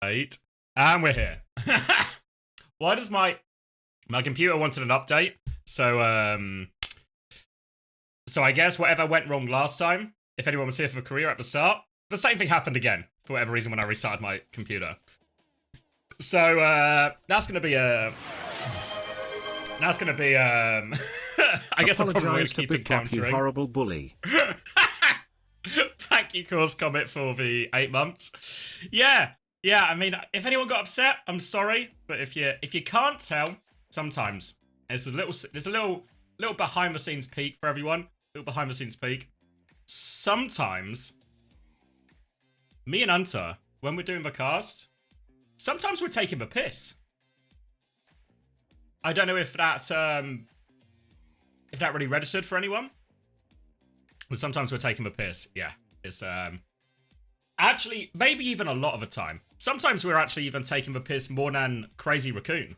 8. And we're here. Why does my computer wanted an update? So I guess whatever went wrong last time, if anyone was here for Korea at the start, the same thing happened again for whatever reason when I restarted my computer. So that's gonna be I guess I'm probably going to keep it countering. You horrible bully. Thank you, Course Comet, for the 8 months. Yeah. I mean, if anyone got upset, I'm sorry, but if you can't tell, sometimes there's a little behind the scenes peek for everyone. Little behind the scenes peek. Sometimes me and Hunter, when we're doing the cast, sometimes we're taking the piss. I don't know if that really registered for anyone. But sometimes we're taking the piss. Yeah, it's actually maybe even a lot of the time. Sometimes we're actually even taking the piss more than Crazy Raccoon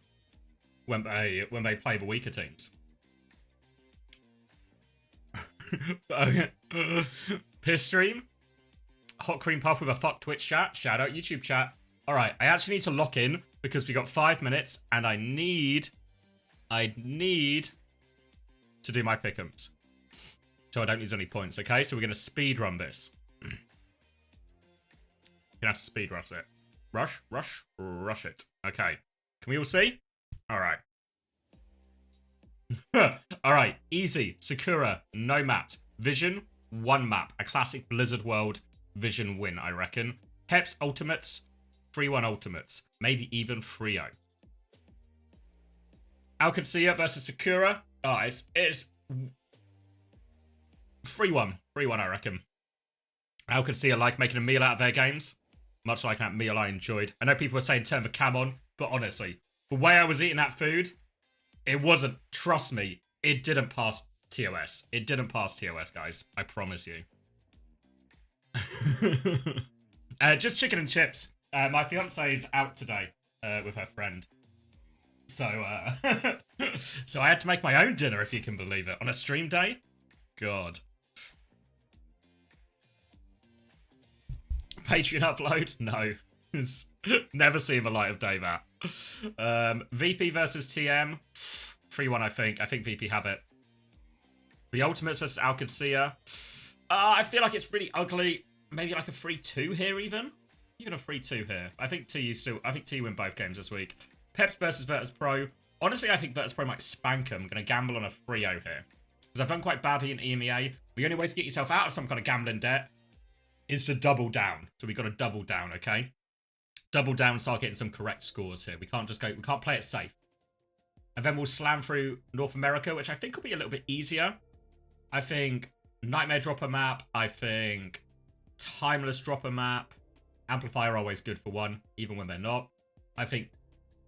when they play the weaker teams. Piss stream. Hot cream puff with a fuck Twitch chat. Shout out YouTube chat. All right, I actually need to lock in because we got 5 minutes and I need to do my pick'ems so I don't lose any points. Okay, so we're gonna speed run this. Gonna have to speed rush it. Rush it. Okay, can we all see? All right. All right, easy. Sakura, no maps. Vision, 1 map. A classic Blizzard World Vision win, I reckon. Heps Ultimates, 3-1 Ultimates. Maybe even 3-0. Alcancia versus Sakura. Oh, it's 3-1. 3-1, I reckon. Alcancia like making a meal out of their games. Much like that meal I enjoyed. I know people were saying turn the cam on, but honestly, the way I was eating that food, it wasn't, trust me, it didn't pass TOS. It didn't pass TOS, guys. I promise you. Just chicken and chips. My fiance is out today with her friend. So, so I had to make my own dinner, if you can believe it, on a stream day. God. Patreon upload? No. It's never seen the light of day, that. VP versus TM. 3-1, I think. I think VP have it. The Ultimates versus Alcancia. I feel like it's really ugly. Maybe like a 3-2 here, even. Even a 3-2 here. I think T win both games this week. Peps versus Virtus Pro. Honestly, I think Virtus Pro might spank them. I'm going to gamble on a 3-0 here. Because I've done quite badly in EMEA. The only way to get yourself out of some kind of gambling debt is to double down. So we've got to double down, okay? Double down and start getting some correct scores here. We can't play it safe. And then we'll slam through North America, which I think will be a little bit easier. I think Nightmare drop a map. I think Timeless drop a map. Amplifier are always good for one, even when they're not. I think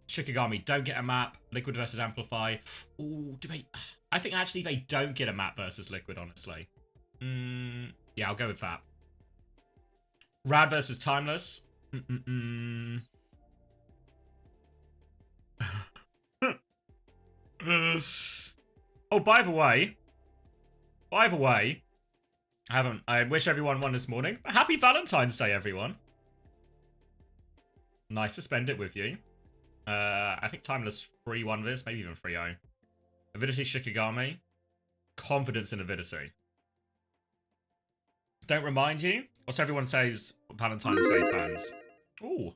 Shikigami don't get a map. Liquid versus Amplify. Ooh, I think actually they don't get a map versus Liquid, honestly. Yeah, I'll go with that. Rad versus Timeless. Oh, by the way, I wish everyone won this morning. Happy Valentine's Day, everyone. Nice to spend it with you. I think Timeless 3-1 this, maybe even 3-0. Avidity Shikigami. Confidence in Avidity. Don't remind you. Also, everyone says Valentine's Day plans. Ooh.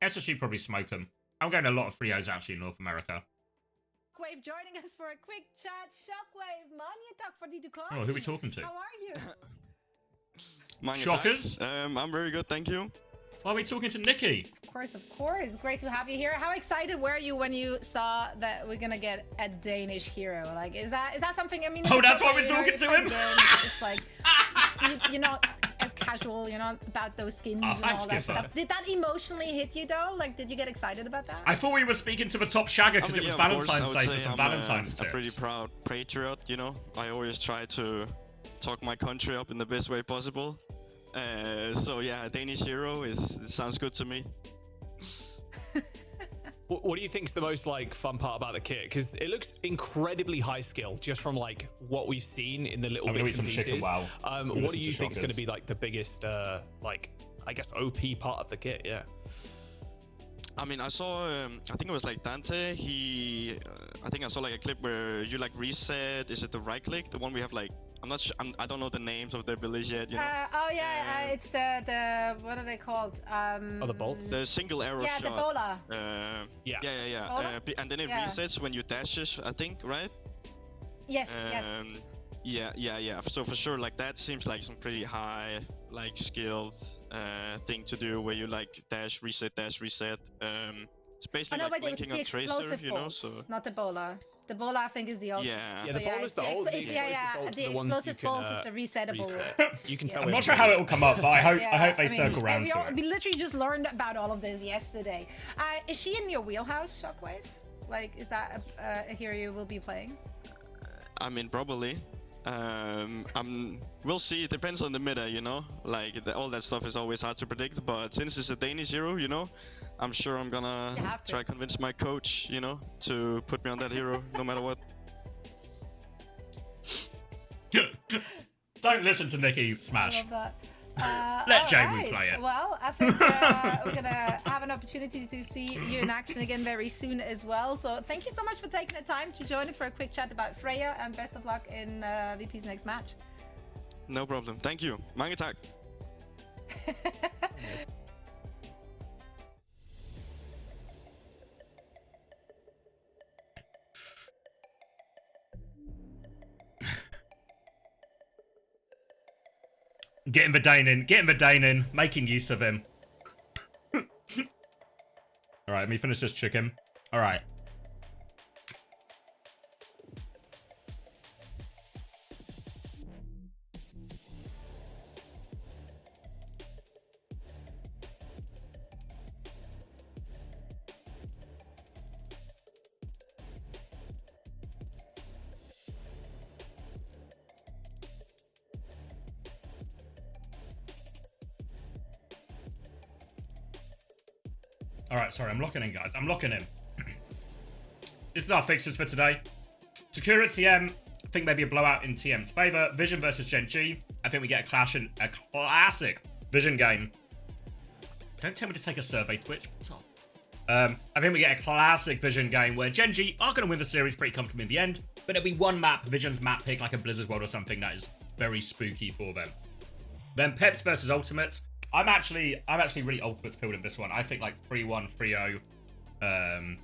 SSG probably smoke them. I'm going a lot of 3-0s actually in North America. Shockwave joining us for a quick chat. Shockwave, Manjetak for die decline. Oh, who are we talking to? How are you? Shockers? I'm very good, thank you. Why are we talking to Nikki? Of course. Great to have you here. How excited were you when you saw that we're gonna get a Danish hero? Like, is that something? I mean, oh, that's why we're talking to him. It's like you're not as casual. You're not about those skins and all that stuff. Did that emotionally hit you though? Like, did you get excited about that? I thought we were speaking to the top shagger because it was Valentine's Day for some Valentine's tips. I'm a pretty proud patriot. You know, I always try to talk my country up in the best way possible. So yeah, Danish hero it sounds good to me. What do you think is the most like fun part about the kit? Because it looks incredibly high skill just from like what we've seen in the little bits and pieces. What do you think is going to be like the biggest like I guess OP part of the kit? Yeah. I mean, I saw, I think it was like Dante, I think I saw like a clip where you like reset, is it the right click? The one we have like, I'm not sure, I don't know the names of the abilities yet, you know? It's the, what are they called? The bolts? The single arrow shot. Yeah, the bowler. Yeah. And then it resets when you dashes, I think, right? Yes. Yeah. So for sure, like that seems like some pretty high, like skilled thing to do, where you like dash, reset. It's basically like blinking on Tracer, you know. So not the bowler. The bowler, I think, is the old. Yeah, the bowler's the old. The explosive bolts is the resettable. You can tell. I'm not sure how it will come up, but I hope they circle around to it. We literally just learned about all of this yesterday. Is she in your wheelhouse, Shockwave? Like, is that a hero you will be playing? I mean, probably. We'll see. It depends on the meta, you know. Like all that stuff is always hard to predict. But since it's a Danish hero, you know, I'm sure I'm gonna try to convince my coach, you know, to put me on that hero, no matter what. Don't listen to Nikki Smash. I love that. Let Jamie play it. Well, I think we're gonna have an opportunity to see you in action again very soon as well. So thank you so much for taking the time to join us for a quick chat about Freya, and best of luck in VP's next match. No problem. Thank you. Mange tak. Getting Verdane in, making use of him. Alright, let me finish this chicken. Alright. Alright, sorry, I'm locking in, guys. I'm locking in. This is our fixtures for today. Sakura TM, I think maybe a blowout in TM's favour. Vision versus Gen G. I think we get a classic Vision game. Don't tell me to take a survey, Twitch. What's up? I think we get a classic Vision game where Gen G are going to win the series pretty comfortably in the end, but it'll be one map, Vision's map pick, like a Blizzard's World or something that is very spooky for them. Then Peps versus Ultimates. I'm actually really Ultimates pilled in this one. I think like 3-1, 3-0.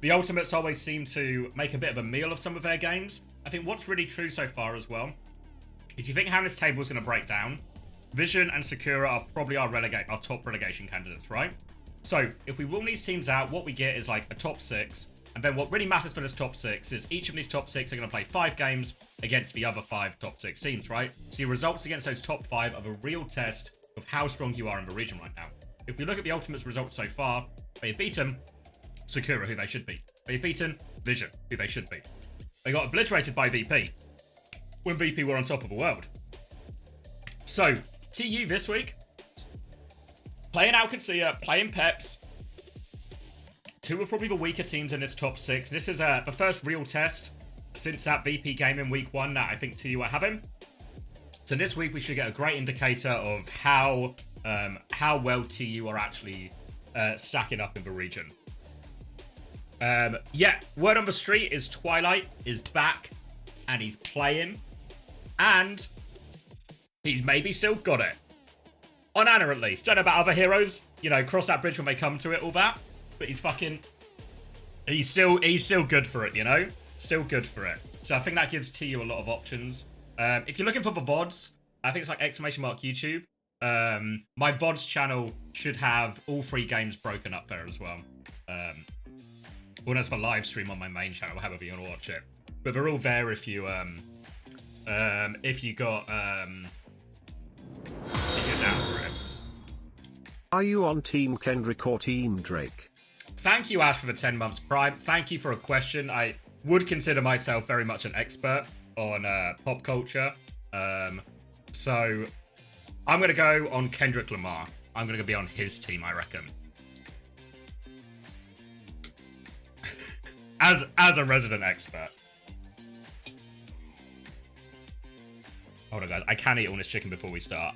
The Ultimates always seem to make a bit of a meal of some of their games. I think what's really true so far as well is you think how this table is going to break down. Vision and Sakura are probably our top relegation candidates, right? So if we rule these teams out, what we get is like a top 6. And then what really matters for this top 6 is each of these top 6 are going to play 5 games against the other 5 top 6 teams, right? So your results against those top 5 are a real test of how strong you are in the region right now. If we look at the Ultimates results so far, they have beaten Sakura, who they should beat. They have beaten Vision, who they should beat. They got obliterated by VP when VP were on top of the world. So, TU this week, playing OWCS, playing Peps. 2 are probably the weaker teams in this top 6. This is the first real test since that VP game in week 1 that I think TU are having. So this week we should get a great indicator of how well TU are actually stacking up in the region. Word on the street is Twilight is back and he's playing, and he's maybe still got it. On Anna at least. Don't know about other heroes. You know, cross that bridge when they come to it, all that. But he's still good for it, you know? Still good for it. So I think that gives TU a lot of options. If you're looking for the VODs, I think it's like !YouTube. My VODs channel should have all 3 games broken up there as well. Or as for live stream on my main channel, however you want to watch it. But they're all there if you're down for it. Are you on Team Kendrick or Team Drake? Thank you, Ash, for the 10 months Prime. Thank you for a question. I would consider myself very much an expert on pop culture. So I'm going to go on Kendrick Lamar. I'm going to be on his team, I reckon. as a resident expert. Hold on, guys. I can eat all this chicken before we start.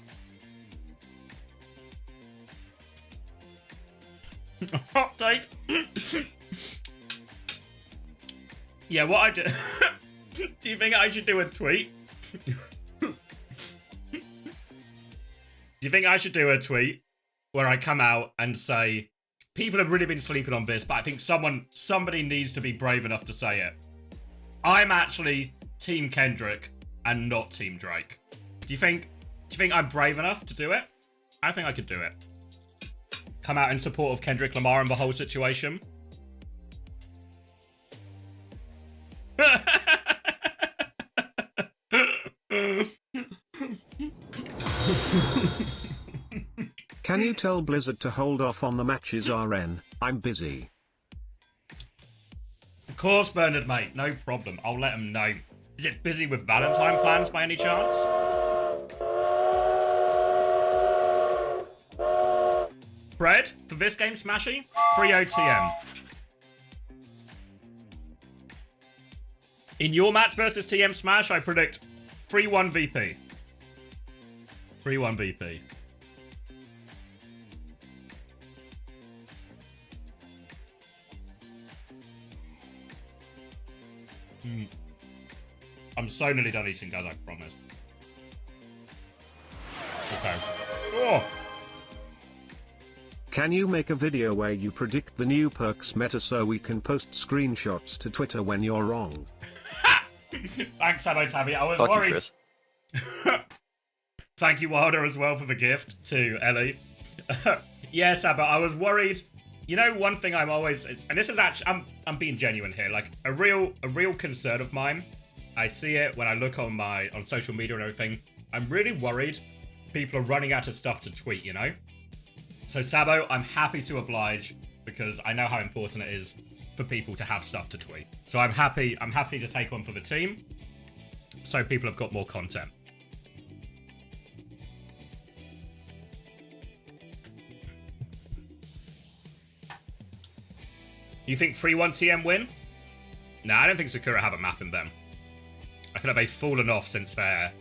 Hot take. Yeah, what I do... Do you think I should do a tweet? Do you think I should do a tweet where I come out and say, people have really been sleeping on this, but I think somebody needs to be brave enough to say it. I'm actually Team Kendrick and not Team Drake. Do you think I'm brave enough to do it? I think I could do it. Come out in support of Kendrick Lamar and the whole situation. Can you tell Blizzard to hold off on the matches, RN? I'm busy. Of course, Bernard, mate. No problem. I'll let him know. Is it busy with Valentine plans by any chance? Fred, for this game, Smashy, free OTM. In your match versus TM Smash, I predict 3-1 VP. 3-1 VP. I'm so nearly done eating, guys, I promise. Okay. Oh. Can you make a video where you predict the new perks meta so we can post screenshots to Twitter when you're wrong? Thanks, Sabo Tabby. I was worried. Thank you, Wilder, as well, for the gift to Ellie. Yeah, Sabo, I was worried. You know, one thing I'm always, and this is actually, I'm being genuine here. Like a real concern of mine. I see it when I look on social media and everything. I'm really worried people are running out of stuff to tweet. You know. So Sabo, I'm happy to oblige because I know how important it is for people to have stuff to tweet. So I'm happy to take one for the team, so people have got more content. You think 3-1 TM win? Nah, I don't think Sakura have a map in them. I feel like they've fallen off since their...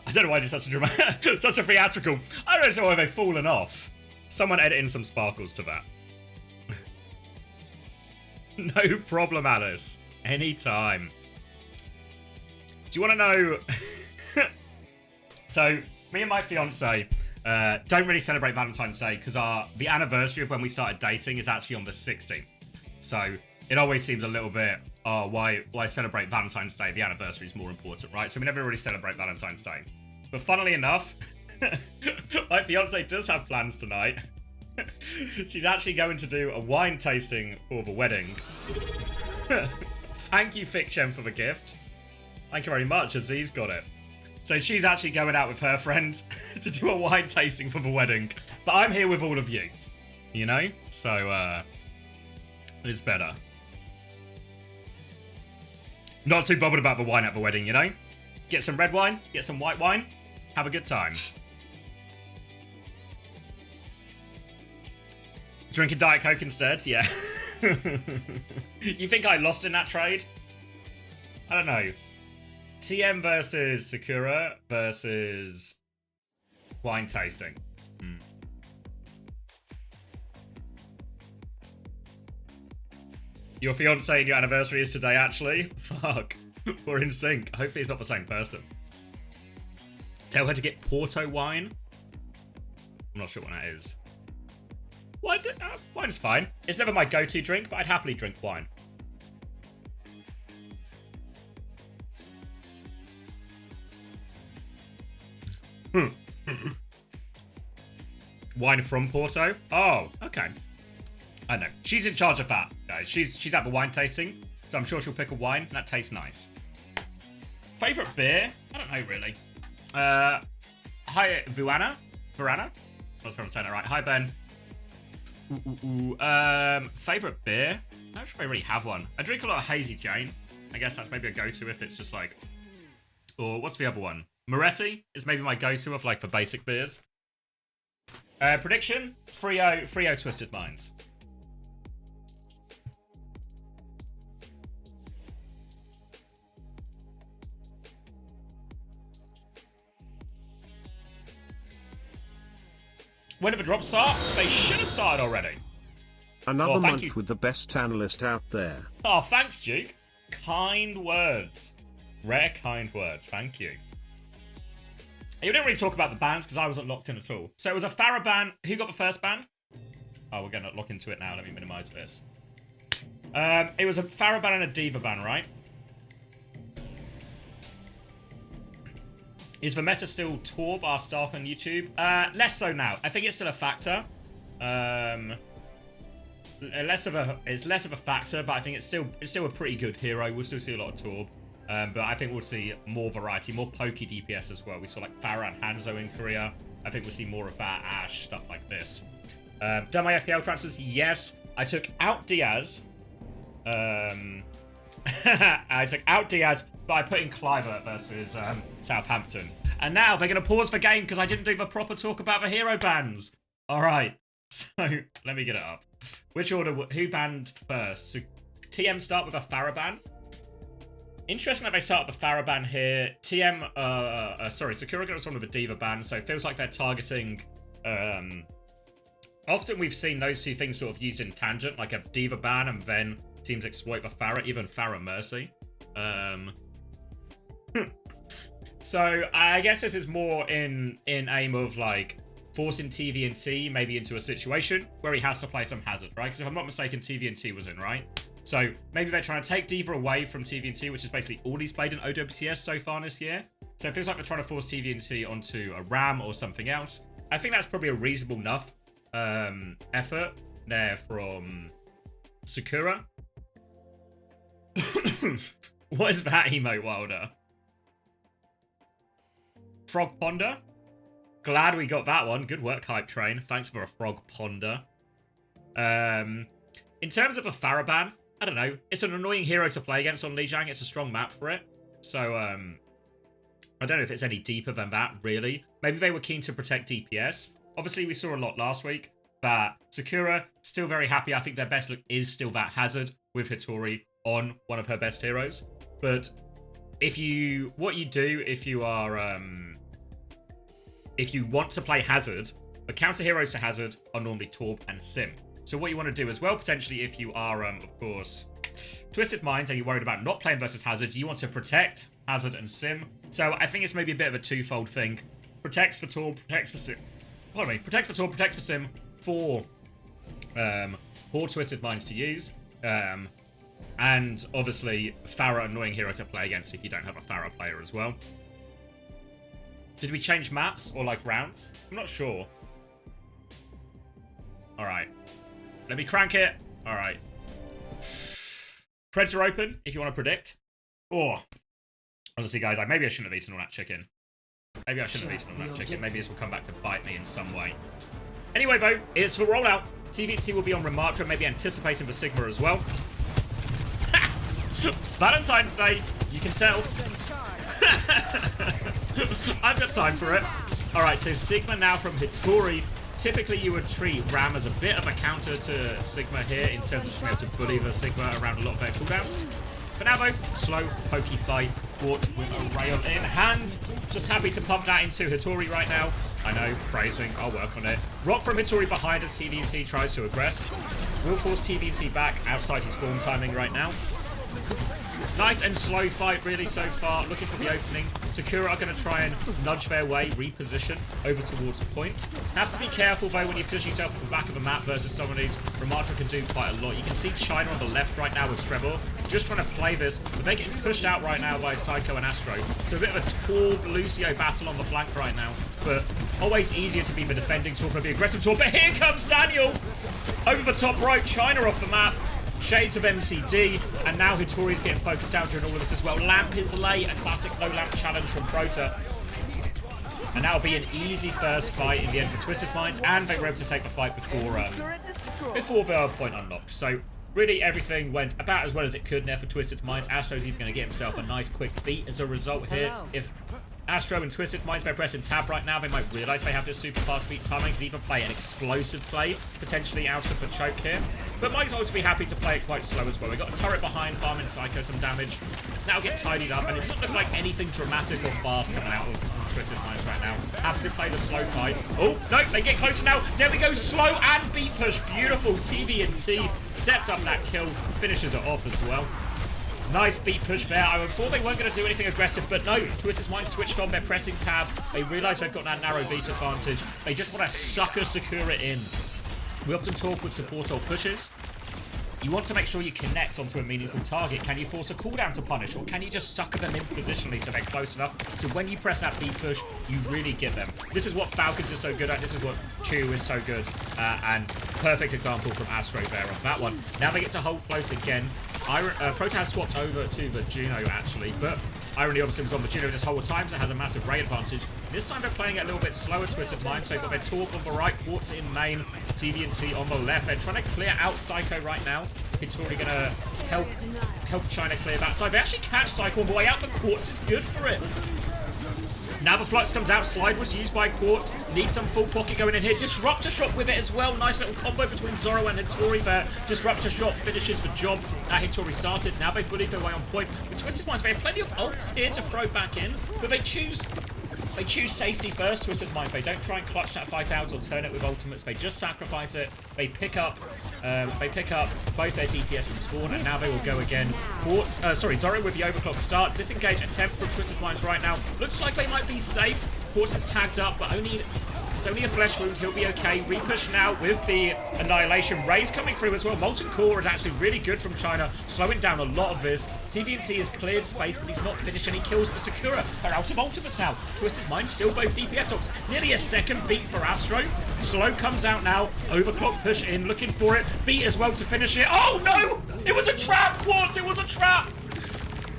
I don't know why I did such a dramatic, such a theatrical. I don't know why they've fallen off. Someone edit in some sparkles to that. No problem, Alice. Anytime. Do you want to know... So, me and my fiance don't really celebrate Valentine's Day because the anniversary of when we started dating is actually on the 16th. So, it always seems a little bit, oh, why celebrate Valentine's Day? The anniversary is more important, right? So we never really celebrate Valentine's Day. But funnily enough, my fiance does have plans tonight. She's actually going to do a wine tasting for the wedding. Thank you, Fiction, for the gift. Thank you very much, Aziz got it. So she's actually going out with her friend to do a wine tasting for the wedding. But I'm here with all of you, you know? So, it's better. Not too bothered about the wine at the wedding, you know? Get some red wine, get some white wine, have a good time. Drinking Diet Coke instead, yeah. You think I lost in that trade? I don't know. TM versus Sakura versus wine tasting. Your fiance and your anniversary is today, actually? Fuck. We're in sync. Hopefully it's not the same person. Tell her to get Porto wine. I'm not sure what that is. Wine's fine. It's never my go-to drink, but I'd happily drink wine. Wine from Porto? Oh, okay. I know. She's in charge of that, guys. She's at the wine tasting, so I'm sure she'll pick a wine, and that tastes nice. Favorite beer? I don't know, really. Hi, Vuana? I'm not sure I'm saying it right. Hi, Ben. Favorite beer? I'm not sure if I really have one. I drink a lot of Hazy Jane. I guess that's maybe a go-to if it's just like... Or what's the other one? Moretti is maybe my go-to of like for basic beers. Prediction? Frio Twisted Minds. When did the drop start? They should have started already. Another month with the best analyst out there. Oh, thanks, Duke. Kind words. Rare kind words. Thank you. You didn't really talk about the bans because I wasn't locked in at all. So it was a Pharah ban. Who got the first ban? Oh, we're going to look into it now. Let me minimize this. It was a Pharah ban and a D.Va ban, right? Is the meta still Torb, asked Dark on YouTube? Less so now. I think it's still a factor. It's less of a factor, but I think it's still a pretty good hero. We'll still see a lot of Torb. But I think we'll see more variety, more pokey DPS as well. We saw like Pharah and Hanzo in Korea. I think we'll see more of that, Ashe, stuff like this. Done my FPL transfers? Yes. I took out Diaz. I took out Diaz, but I put in Clivert versus Southampton. And now they're going to pause the game because I didn't do the proper talk about the hero bans. All right. So let me get it up. Which order? Who banned first? So TM start with a Pharah ban. Interesting that they start with a Pharah ban here. Sakura got one with a D.Va ban, so it feels like they're targeting. Often we've seen those two things sort of used in tangent, like a D.Va ban, and then teams exploit the Pharah, even Pharah Mercy. So I guess this is more in aim of like forcing TVNT maybe into a situation where he has to play some hazard, right? Because if I'm not mistaken, TVNT was in, right? So maybe they're trying to take D.Va away from TVNT, which is basically all he's played in OWCS so far this year. So it feels like they're trying to force TVNT onto a Ram or something else. I think that's probably a reasonable enough effort there from Sakura. What is that emote, Wilder? Frog Ponder? Glad we got that one. Good work, Hype Train. Thanks for a Frog Ponder. In terms of a Pharah ban, I don't know. It's an annoying hero to play against on Lijiang. It's a strong map for it. So, I don't know if it's any deeper than that, really. Maybe they were keen to protect DPS. Obviously, we saw a lot last week. But Sakura, still very happy. I think their best look is still that hazard with Hitori on one of her best heroes. But what you do if you are, if you want to play hazard, the counter heroes to hazard are normally Torb and Sim. So what you want to do as well, potentially, if you are, of course, Twisted Minds and you're worried about not playing versus hazard, you want to protect hazard and Sim. So I think it's maybe a bit of a twofold thing. Protects for Torb, protects for Sim. Pardon me, protects for Torb, protects for Sim for Twisted Minds to use. And obviously, Pharah, annoying hero to play against if you don't have a Pharah player as well. Did we change maps or like rounds? I'm not sure. All right. Let me crank it. All right. Predator open, if you want to predict. Oh, honestly, guys, maybe I shouldn't have eaten all that chicken. Maybe I shouldn't have eaten all that chicken. Maybe this will come back to bite me in some way. Anyway, though, it's the rollout. TVT will be on Remartra, maybe anticipating the Sigma as well. Valentine's Day, you can tell. I've got time for it. All right, so Sigma now from Hitori. Typically, you would treat Ram as a bit of a counter to Sigma here in terms of just being able to bully the Sigma around a lot of their cooldowns. But now, though, slow, pokey fight, fought with a rail in hand. Just happy to pump that into Hitori right now. I know, praising, I'll work on it. Rock from Hitori behind as TVNT tries to aggress. Will force TVNT back outside his form timing right now. Nice and slow fight, really, so far. Looking for the opening. Sakura are going to try and nudge their way, reposition over towards the point. Have to be careful, though, when you push yourself at the back of the map versus someone who's Ramatra can do quite a lot. You can see China on the left right now with Trevor, just trying to play this, but they're getting pushed out right now by Psycho and Astro. So a bit of a Torb Lucio battle on the flank right now, but always easier to be the defending Torb than the aggressive Torb. But here comes Daniel! Over the top right, China off the map. Shades of MCD, and now Hitori's getting focused out during all of this as well. Lamp is late, a classic no lamp challenge from Prota. And that'll be an easy first fight in the end for Twisted Minds, and they were able to take the fight before the point unlocked. So really everything went about as well as it could there for Twisted Minds. Astro's even going to get himself a nice quick beat as a result here. If Astro and Twisted Minds, they're pressing tab right now, they might realise they have this super fast beat timing, could even play an explosive play, potentially out of the choke here. But Mike's also be happy to play it quite slow as well. We've got a turret behind, farming Psycho some damage. That'll get tidied up, and it doesn't look like anything dramatic or fast coming out of Twisted Minds right now. Have to play the slow fight. Oh, no, they get closer now. There we go, slow and beat push. Beautiful. TVNT sets up that kill, finishes it off as well. Nice beat push there. I thought they weren't going to do anything aggressive, but no. Twisted Minds switched on their pressing tab. They realized they've got that narrow beat advantage. They just want to sucker Sakura in. We often talk with support or pushes. You want to make sure you connect onto a meaningful target. Can you force a cooldown to punish, or can you just sucker them in positionally so they're close enough so when you press that beat push, you really get them? This is what Falcons is so good at. This is what Chu is so good and perfect example from Astro there on that one. Now they get to hold close again. Proto has swapped over to the Juno actually, but Irony obviously was on the Juno this whole time, so it has a massive ray advantage. This time they're playing it a little bit slower, Twisted Minds. They've got their Torp on the right, Quartz in main, TVNT on the left. They're trying to clear out Psycho right now. It's already going to help China clear that side. They actually catch Psycho on the way out, but Quartz is good for it. Now the Flux comes out, Slide was used by Quartz, needs some full pocket going in here, Disruptor Shot with it as well, nice little combo between Zoro and Hittori there, Disruptor Shot finishes the job that Hittori started, now they've bullied their way on point, but Twisted Minds, they have plenty of ults here to throw back in, but they choose safety first, Twisted Minds. They don't try and clutch that fight out or turn it with ultimates. They just sacrifice it. They pick up both their DPS from spawn, and now they will go again. Zoro with the overclock start. Disengage attempt from Twisted Minds right now. Looks like they might be safe. Quartz is tagged up, but it's only a flesh wound. He'll be okay. Repush now with the Annihilation. Rays coming through as well. Molten Core is actually really good from China, slowing down a lot of this. TVNT has cleared space, but he's not finished any kills for Sakura. They're out of ultimates now. Twisted Minds still both DPS ults. Nearly a second beat for Astro. Slow comes out now. Overclock push in, looking for it. Beat as well to finish it. Oh no! It was a trap, Quartz! It was a trap!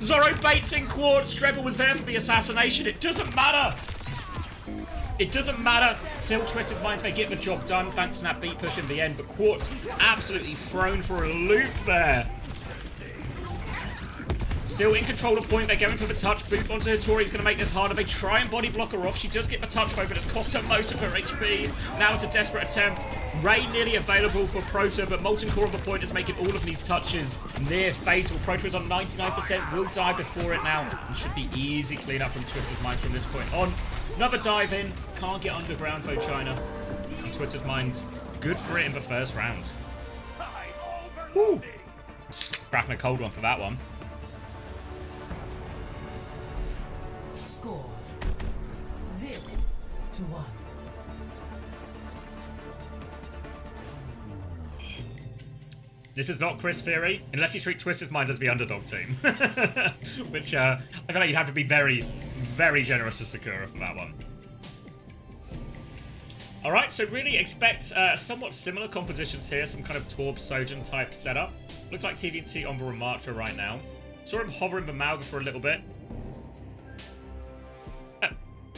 Zoro baits in Quartz. Strebel was there for the assassination. It doesn't matter. It doesn't matter. Still Twisted Minds, they get the job done thanks to that beat push in the end, but Quartz absolutely thrown for a loop there. Still in control of point, they're going for the touch. Boop onto Hittori is going to make this harder. They try and body block her off. She does get the touch though, but it's cost her most of her HP. Now it's a desperate attempt. Ray nearly available for Proto, but Molten Core of the point is making all of these touches near fatal. Proto is on 99%, will die before it now. And should be easy clean up from Twisted Minds from this point on. Another dive in. Can't get underground for China. And Twisted Minds, good for it in the first round. Woo! Cracking a cold one for that one. Score 0-1. This is not Chris Theory, unless you treat Twisted Minds as the underdog team. Which, I feel like you'd have to be very, very generous to Sakura for that one. Alright, so really expect somewhat similar compositions here, some kind of Torb Sojin type setup. Looks like TVNT on the Ramattra right now. Saw him hovering the Malga for a little bit.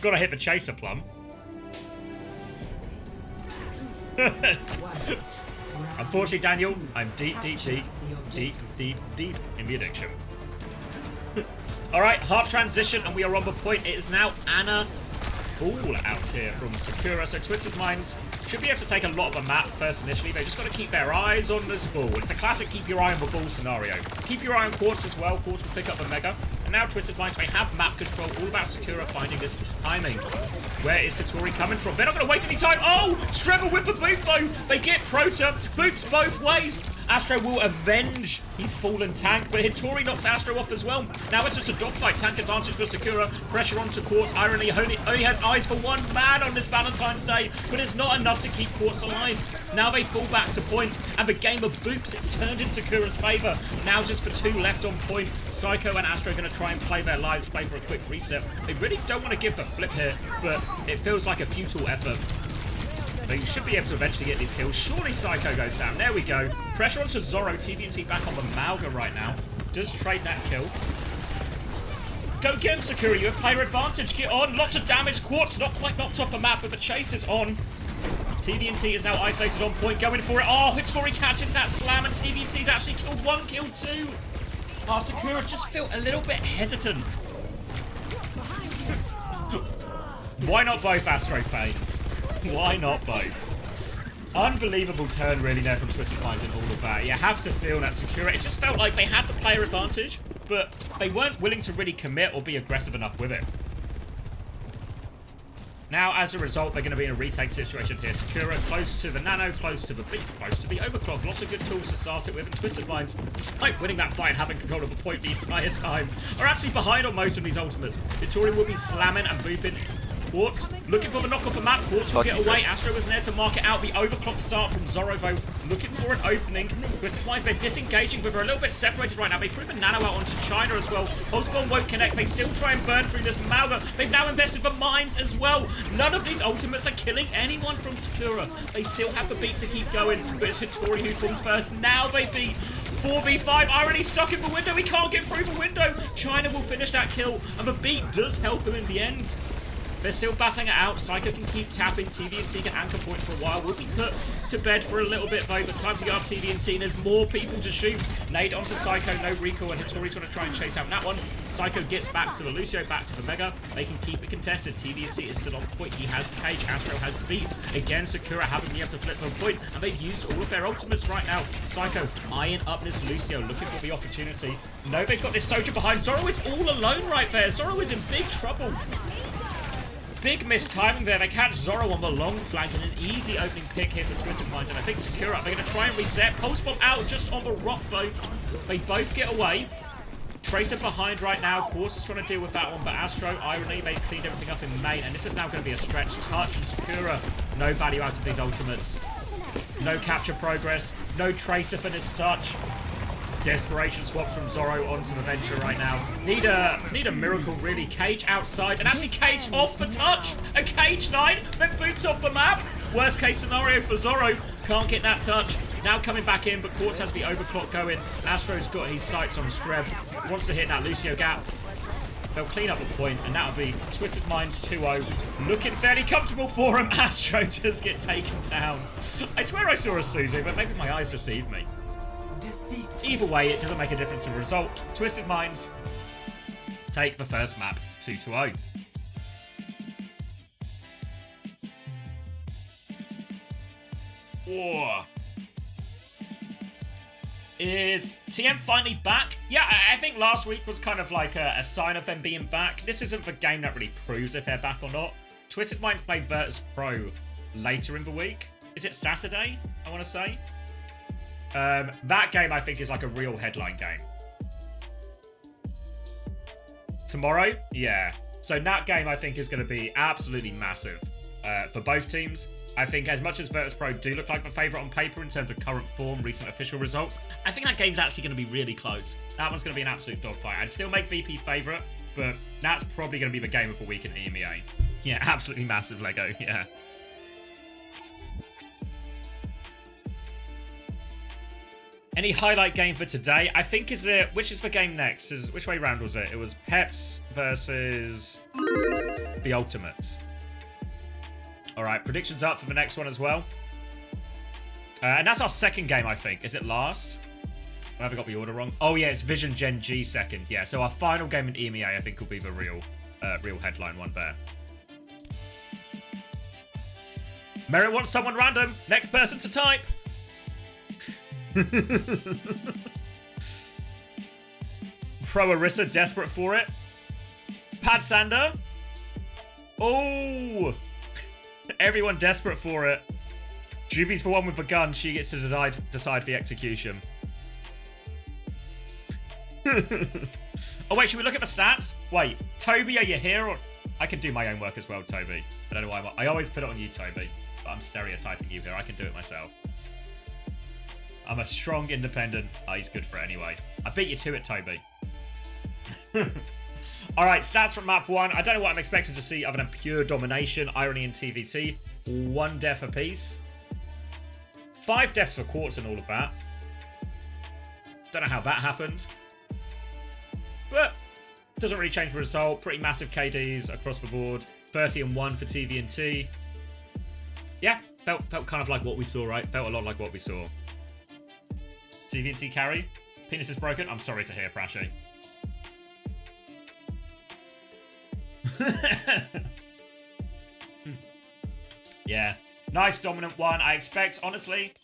Gotta hit the Chaser Plum. Unfortunately, Daniel, I'm deep in the addiction. Alright, half transition, and we are on the point. It is now Anna Ball out here from Sakura. So Twisted Minds should be able to take a lot of the map first initially. They just got to keep their eyes on this ball. It's a classic keep your eye on the ball scenario. Keep your eye on Quartz as well. Quartz will pick up the Mega. And now Twisted Minds, they have map control. All about Sakura finding this timing. Where is Hittori coming from? They're not going to waste any time. Oh! Strebel with the boot though. They get Proto. Boots both ways. Astro will avenge his fallen tank, but Hittori knocks Astro off as well. Now it's just a dogfight. Tank advantage for Sakura. Pressure onto Quartz. Irony only has eyes for one man on this Valentine's Day, but it's not enough to keep Quartz alive. Now they fall back to point, and the game of boops is turned in Sakura's favour. Now just for two left on point. Psycho and Astro are going to try and play their lives, play for a quick reset. They really don't want to give the flip here, but it feels like a futile effort. They should be able to eventually get these kills. Surely Psycho goes down. There we go. Pressure onto Zoro. TVNT back on the Malga right now. Does trade that kill. Go get him, Sakura. You have player advantage. Get on. Lots of damage. Quartz not quite knocked off the map, but the chase is on. TVNT is now isolated on point. Going for it. Oh, Hittori catches that slam, and TVNT's actually killed one, killed two. Oh, Sakura just felt a little bit hesitant. Why not both Astro Fanes? Why not both? Unbelievable turn really there from Twisted Minds and all of that. You have to feel that Sakura. It just felt like they had the player advantage, but they weren't willing to really commit or be aggressive enough with it. Now, as a result, they're going to be in a retake situation here. Sakura close to the Nano, close to the Overclock. Lots of good tools to start it with. And Twisted Minds, despite winning that fight and having control of the point the entire time, are actually behind on most of these ultimates. Vittori will be slamming and booping. Quartz looking for the knock off the map. Quartz will get away. Astro was there to mark it out. The overclock start from Zoro, though, looking for an opening. Twisted Minds, they're disengaging, but they're a little bit separated right now. They threw the Nano out onto China as well. Pulsebomb won't connect. They still try and burn through this Malga. They've now invested the mines as well. None of these ultimates are killing anyone from Sakura. They still have the beat to keep going, but it's Hattori who forms first. Now they beat 4v5. Irony stuck in the window. He can't get through the window. China will finish that kill, and the beat does help him in the end. They're still battling it out. Psycho can keep tapping. TVNT can anchor point for a while. Will be put to bed for a little bit, though. But time to go up TVNT. There's more people to shoot. Nade onto Psycho. No recoil. And Hattori's going to try and chase out that one. Psycho gets back to the Lucio. Back to the Mega. They can keep it contested. TVNT is still on point. He has Cage. Astro has beat. Again, Sakura haven't been able to flip from point. And they've used all of their ultimates right now. Psycho eyeing up this Lucio. Looking for the opportunity. No, they've got this Soldier behind. Zoro is all alone right there. Zoro is in big trouble. Big mistiming there. They catch Zoro on the long flank and an easy opening pick here for Twisted Minds. And I think Sakura, they're going to try and reset. Pulse Bomb out just on the rock, though. They both get away. Tracer behind right now. Quartz is trying to deal with that one. But Astro, Irony, they cleaned everything up in main. And this is now going to be a stretch touch. And Sakura, no value out of these ultimates. No capture progress. No Tracer for this touch. Desperation swaps from Zoro onto the Venture right now. Need a miracle, really. Cage outside, and actually Cage off the touch. A Cage 9 that boots off the map. Worst case scenario for Zoro. Can't get that touch. Now coming back in, but Quartz has the overclock going. Astro's got his sights on Streb. Wants to hit that Lucio gap. They'll clean up the point, and that'll be Twisted Minds 2-0. Looking fairly comfortable for him. Astro does get taken down. I swear I saw a Suzu, but maybe my eyes deceived me. Either way, it doesn't make a difference to the result. Twisted Minds take the first map 2-0. Whoa. Is TM finally back? Yeah, I think last week was kind of like a sign of them being back. This isn't the game that really proves if they're back or not. Twisted Minds played Virtus Pro later in the week. Is it Saturday, I want to say? That game, I think, is like a real headline game. Tomorrow? Yeah. So that game, I think, is going to be absolutely massive for both teams. I think as much as Virtus Pro do look like the favourite on paper in terms of current form, recent official results, I think that game's actually going to be really close. That one's going to be an absolute dogfight. I'd still make VP favourite, but that's probably going to be the game of the week in EMEA. Yeah, absolutely massive, Lego. Yeah. Any highlight game for today? I think which is the game next? Which way round was it? It was Peps versus the Ultimates. All right, predictions up for the next one as well. And that's our second game, I think. Is it last? I haven't got the order wrong. Oh yeah, it's Vision Gen G second. Yeah, so our final game in EMEA, I think, will be the real headline one there. Merritt wants someone random. Next person to type. Pro Arissa desperate for it. Pad Sander. Oh, everyone desperate for it. Juby's the one with the gun. She gets to decide the execution. Oh wait, should we look at the stats? Wait, Toby, are you here? Or I can do my own work as well, Toby. I don't know why I always put it on you, Toby. But I'm stereotyping you here. I can do it myself. I'm a strong independent. Oh, he's good for it anyway. I beat you to it, Toby. All right, stats from map 1. I don't know what I'm expecting to see other than pure domination, Irony, and TVT. 1 death apiece. 5 deaths for Quartz and all of that. Don't know how that happened. But doesn't really change the result. Pretty massive KDs across the board. 30 and 1 for TVT. Yeah, felt kind of like what we saw, right? Felt a lot like what we saw. TVT carry. Penis is broken. I'm sorry to hear, Prashi. Yeah. Nice dominant one. I expect, honestly.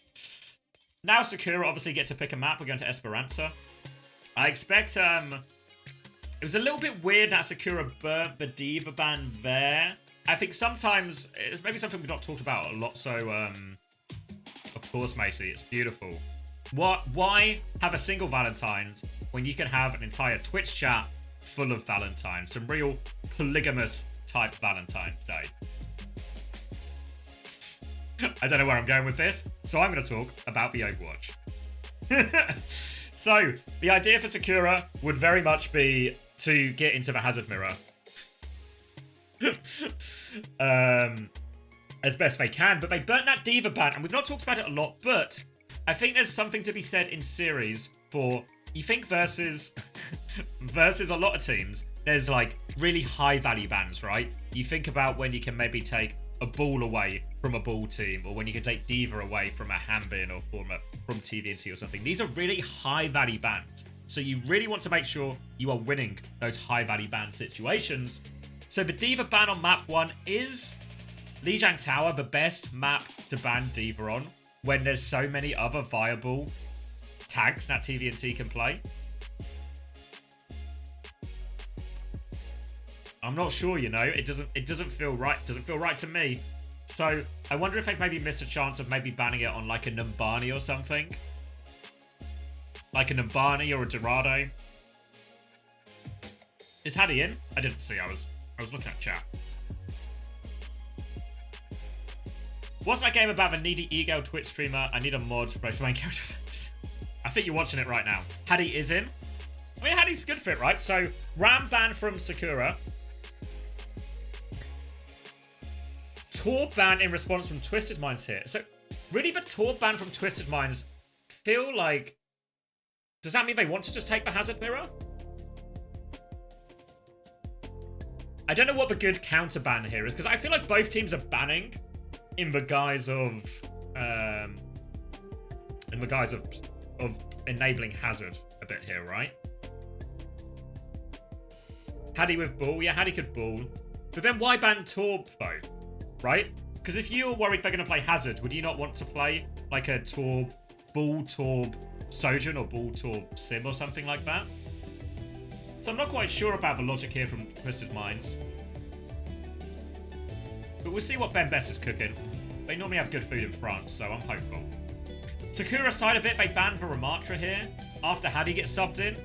Now Sakura obviously gets to pick a map. We're going to Esperanza. I expect, it was a little bit weird that Sakura burnt the Diva ban there. I think sometimes it's maybe something we've not talked about a lot. So, of course, Macy, it's beautiful. Why have a single Valentine's when you can have an entire Twitch chat full of Valentines? Some real polygamous type Valentine's Day. I don't know where I'm going with this, so I'm going to talk about the Overwatch. So, the idea for Sakura would very much be to get into the hazard mirror. As best they can, but they burnt that D.Va ban, and we've not talked about it a lot, but I think there's something to be said in series for, you think versus a lot of teams, there's like really high value bans, right? You think about when you can maybe take a ball away from a ball team, or when you can take D.Va away from a Hanbin or from TVNT or something. These are really high value bans. So you really want to make sure you are winning those high value ban situations. So the D.Va ban on map 1 is Lijiang Tower the best map to ban D.Va on when there's so many other viable tags that TVNT can play? I'm not sure, you know. It doesn't feel right. It doesn't feel right to me. So I wonder if they've maybe missed a chance of maybe banning it on like a Numbani or something. Like a Numbani or a Dorado. Is Hattie in? I didn't see. I was looking at chat. What's that game about the needy ego Twitch streamer? I need a mod to replace main character. I think you're watching it right now. Hattie is in. I mean, Hattie's good for it, right? So, Ram ban from Sakura. Torb ban in response from Twisted Minds here. So, really the Torb ban from Twisted Minds feel like... Does that mean they want to just take the hazard mirror? I don't know what the good counter ban here is, because I feel like both teams are banning in the guise of enabling hazard a bit here, right? Hattie with ball, yeah, Hattie could ball, but then why ban Torb though, right? Because if you're worried they're going to play hazard, would you not want to play like a Torb, ball Torb Sojourn or ball Torb Sim or something like that? So I'm not quite sure about the logic here from Twisted Minds. But we'll see what Ben Best is cooking. They normally have good food in France, so I'm hopeful. Sakura's side of it, they banned Baramatra here after Hattie gets subbed in.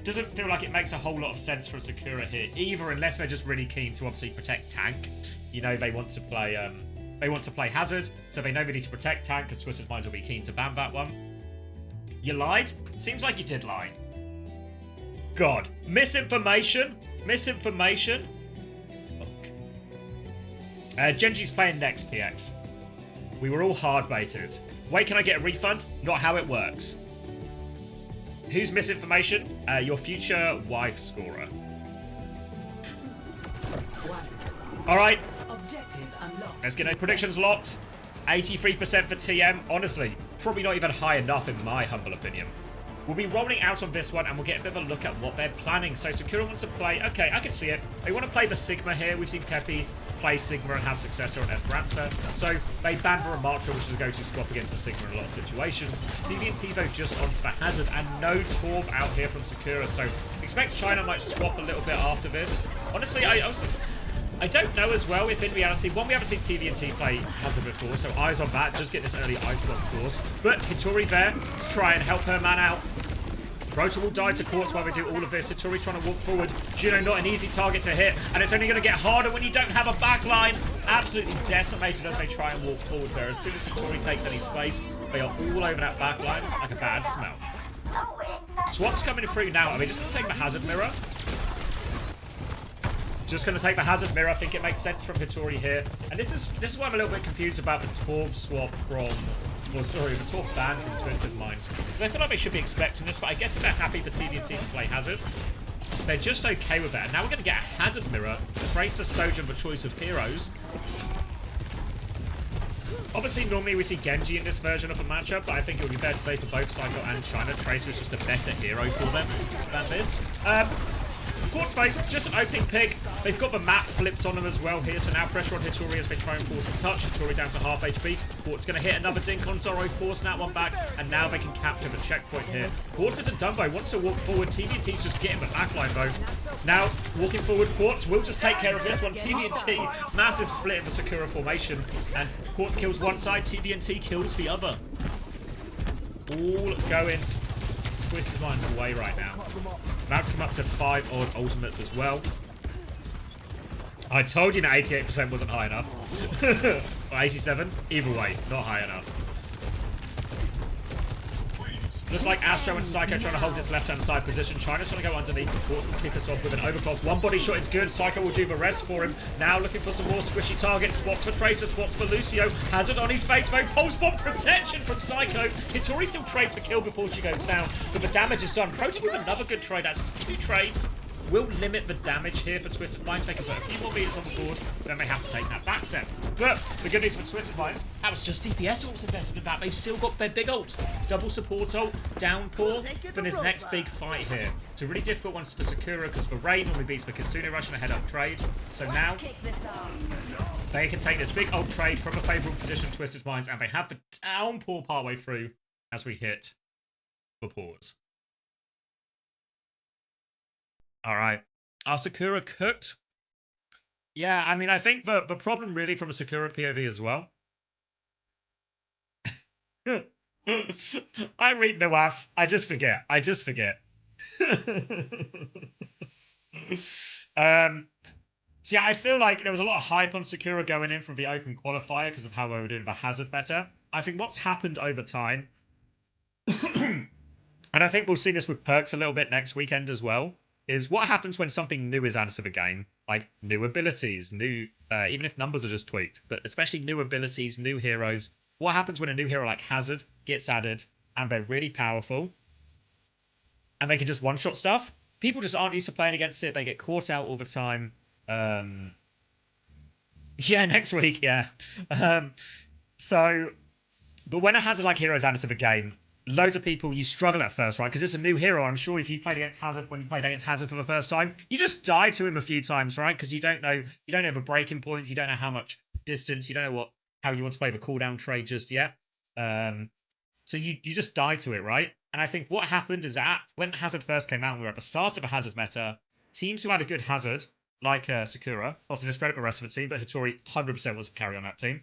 Doesn't feel like it makes a whole lot of sense for Sakura here either, unless they're just really keen to obviously protect tank. You know, they want to play hazard, so they know they need to protect tank, because Twisted Minds will be keen to ban that one. You lied? Seems like you did lie. God. Misinformation? Misinformation? Genji's playing next, PX. We were all hard baited. Wait, can I get a refund? Not how it works. Who's misinformation? Your future wife scorer. Alright. Let's get our predictions locked. 83% for TM. Honestly, probably not even high enough in my humble opinion. We'll be rolling out on this one, and we'll get a bit of a look at what they're planning. So Sakura wants to play... Okay, I can see it. They want to play the Sigma here. We've seen Kepi play Sigma and have success here on Esperanza. So they banned Baramatra, which is a go-to swap against the Sigma in a lot of situations. TVNT, though, just onto the hazard, and no Torb out here from Sakura. So expect China might swap a little bit after this. Honestly, I don't know as well if in reality, one, we haven't seen TVNT play hazard before, so eyes on that. Just get this early ice block, of course. But Hitori there to try and help her man out. Rotor will die to Quartz while we do all of this. Hitori trying to walk forward. Juno not an easy target to hit, and it's only going to get harder when you don't have a backline. Absolutely decimated as they try and walk forward there. As soon as Hitori takes any space, they are all over that backline like a bad smell. Swap's coming through now. Are they just going to take the hazard mirror? Just going to take the hazard mirror. I think it makes sense from Hitori here. And this is why I'm a little bit confused about the Torb swap from... Well, sorry, the Torb ban from Twisted Minds. Because I feel like they should be expecting this, but I guess if they're happy for TVNT to play hazard, they're just okay with that. And now we're going to get a hazard mirror. Tracer, Sojourn, the choice of heroes. Obviously, normally we see Genji in this version of a matchup, but I think it would be fair to say for both Psycho and China, Tracer is just a better hero for them than this. Quartz Fight, just an opening pick. They've got the map flipped on them as well here, so now pressure on Hitori as they try and force a touch. Hitori down to half HP. Quartz going to hit another dink on Zoro, forcing that one back, and now they can capture the checkpoint here. Quartz isn't done though, wants to walk forward. TVNT's just getting the backline though. Now, walking forward, Quartz will just take care of this one. TVNT, massive split in the Sakura formation, and Quartz kills one side, TVNT kills the other. All going Twisted Mind's away right now. About to come up to 5 odd ultimates as well. I told you that 88% wasn't high enough. Or 87, either way, not high enough. Looks like Astro and Psycho trying to hold this left-hand side position. China's trying to go underneath. Quartz will kick us off with an overclock. One body shot is good. Psycho will do the rest for him. Now looking for some more squishy targets. Spots for Tracer, spots for Lucio. Hazard on his face though. Pulse bomb protection from Psycho. Hitori still trades for kill before she goes down, but the damage is done. Protein with another good trade. That's 2 trades. Will limit the damage here for Twisted Minds. They can put a few more meters on the board, then they have to take that back step. But the good news for Twisted Minds, that was just DPS ults invested in that. They've still got their big ults. Double support ult, downpour for this next big fight here. It's a really difficult one for Sakura because the raid normally beats the Kitsune Rush and a head-up trade. So now they can take this big ult trade from a favourable position, Twisted Minds, and they have the downpour partway through as we hit the pause. All right. Are Sakura cooked? Yeah, I mean, I think the problem really from a Sakura POV as well. I read Nawaf. I just forget. So yeah, I feel like there was a lot of hype on Sakura going in from the open qualifier because of how they were doing the hazard better. I think what's happened over time, and I think we'll see this with perks a little bit next weekend as well, is what happens when something new is added to the game, like new abilities, new, even if numbers are just tweaked, but especially new abilities, new heroes. What happens when a new hero like Hazard gets added and they're really powerful and they can just one-shot stuff? People just aren't used to playing against it. They get caught out all the time. Yeah, next week, yeah. But when a Hazard like hero is added to the game, loads of people, you struggle at first, right? Because it's a new hero. I'm sure if you played against Hazard when you played against Hazard for the first time, you just die to him a few times, right? Because you don't know the breaking points, you don't know how much distance, you don't know how you want to play the cooldown trade just yet. So you just die to it, right? And I think what happened is that when Hazard first came out, we were at the start of a Hazard meta. Teams who had a good Hazard, like Sakura, also just spread up the rest of the team, but Hitori 100% was a carry on that team.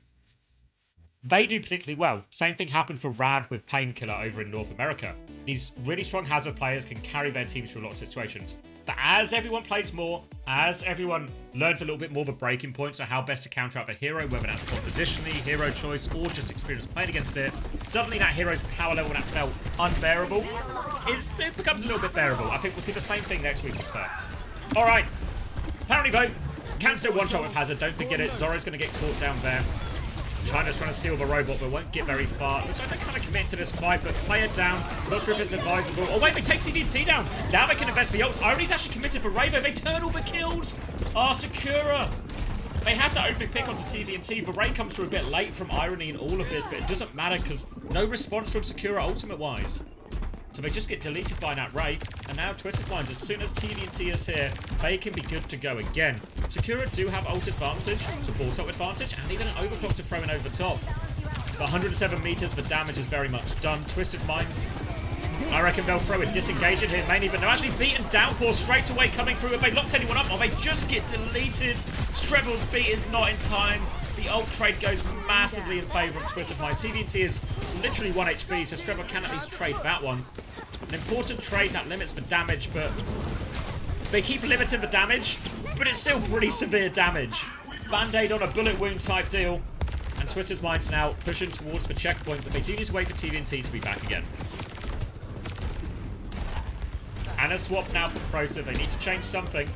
They do particularly well. Same thing happened for Rad with Painkiller over in North America. These really strong Hazard players can carry their teams through a lot of situations. But as everyone plays more, as everyone learns a little bit more of a breaking point, so how best to counter out the hero, whether that's compositionally, hero choice, or just experience playing against it, suddenly that hero's power level that felt unbearable, it becomes a little bit bearable. I think we'll see the same thing next week with Perks. Alright, apparently though, can still one-shot with Hazard, don't forget it. Zoro's going to get caught down there. China's trying to steal the robot, but won't get very far. Looks like they're kind of committed to this fight, but play it down. Not sure if it's advisable. Oh, wait, they take TVNT down. Now they can invest the ults. Irony's actually committed for Ravo. They turn all the kills. Sakura. They have to openly pick onto TVNT. The raid comes through a bit late from Irony in all of this, but it doesn't matter because no response from Sakura ultimate-wise. So they just get deleted by that raid. And now Twisted Minds, as soon as TVNT is here, they can be good to go again. Sakura do have ult advantage, support ult advantage, and even an overclock to throw in over the top. But 107 meters, the damage is very much done. Twisted Minds, I reckon they'll throw a disengage in here mainly, but they're actually beaten. Downpour straight away coming through. If they locked anyone up, or they just get deleted. Strebel's beat is not in time. The ult trade goes massively in favour of Twisted Minds. TVNT is literally 1 HP, so Strebel can at least trade that one. An important trade that limits the damage, but they keep limiting the damage, but it's still pretty severe damage. Band-aid on a bullet wound type deal, and Twisted Minds now pushing towards the checkpoint, but they do need to wait for TVNT to be back again. And a swap now for Proto. They need to change something.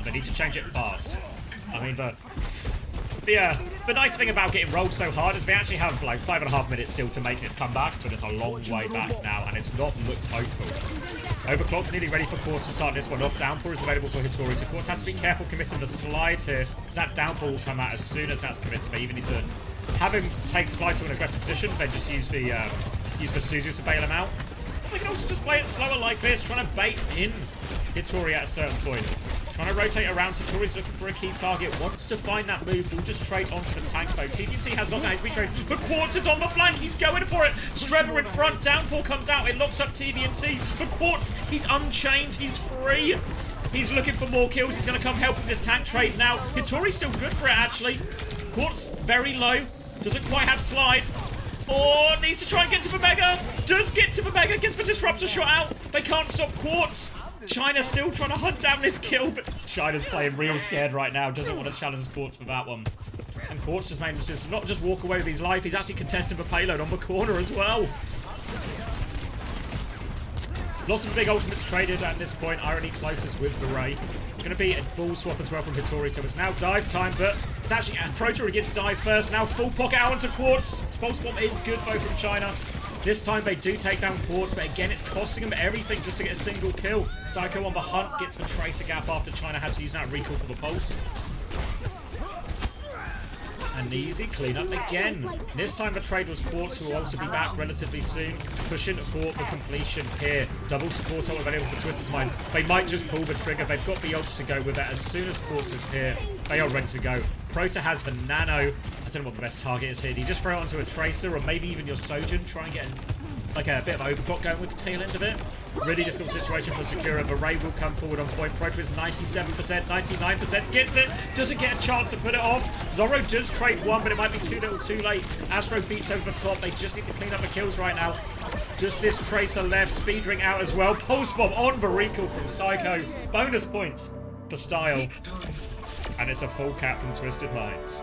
They need to change it fast. I mean, the nice thing about getting rolled so hard is they actually have like 5.5 minutes still to make this comeback, but it's a long way back now, and it's not looked hopeful. Overclock nearly ready for Quartz to start this one off. Downpour is available for Hitori, so Quartz has to be careful committing the slide here, because that downpour will come out as soon as that's committed. They even need to have him take slide to an aggressive position, then just use the Suzu to bail him out. They can also just play it slower like this, trying to bait in Hitori at a certain point. Trying to rotate around. Satori's looking for a key target. Wants to find that move. Will just straight onto the tank though. TVNT has lost an HP trade, but Quartz is on the flank. He's going for it. Strebber in front. Downpour comes out. It locks up TVNT. But Quartz, he's unchained. He's free. He's looking for more kills. He's going to come help with this tank trade now. Hitori's still good for it, actually. Quartz very low. Doesn't quite have slide. Oh, needs to try and get to the Mega. Does get to the Mega. Gets the Disruptor shot out. They can't stop Quartz. China's still trying to hunt down this kill, but China's playing real scared right now. Doesn't want to challenge Quartz for that one. And Quartz has managed to not just walk away with his life, he's actually contesting the payload on the corner as well. Lots of big ultimates traded at this point. Irony closest with the Ray. Going to be a ball swap as well from Hitori, so it's now dive time, but it's actually Proto gets dive first. Now full pocket out onto Quartz. Pulse bomb is good though from China. This time they do take down Quartz, but again it's costing them everything just to get a single kill. Psycho on the hunt gets the Tracer Gap after China had to use that recall for the Pulse. An easy cleanup again. This time the trade was Quartz, who will also be back relatively soon, pushing for the completion here. Double support ult available for Twisted Minds. They might just pull the trigger. They've got the ults to go with it. As soon as Quartz is here, they are ready to go. Proto has the Nano. I don't know what the best target is here. Do you just throw it onto a Tracer or maybe even your Sojin? Try and get like a bit of overclock going with the tail end of it. Really difficult situation for Sakura. The Ray will come forward on point. Proto is 97%, 99%. Gets it. Doesn't get a chance to put it off. Zorro does trade one, but it might be too little too late. Astro beats over the top. They just need to clean up the kills right now. Just this Tracer left. Speed ring out as well. Pulse bomb on the recall from Psycho. Bonus points for style. And it's a full cap from Twisted Minds.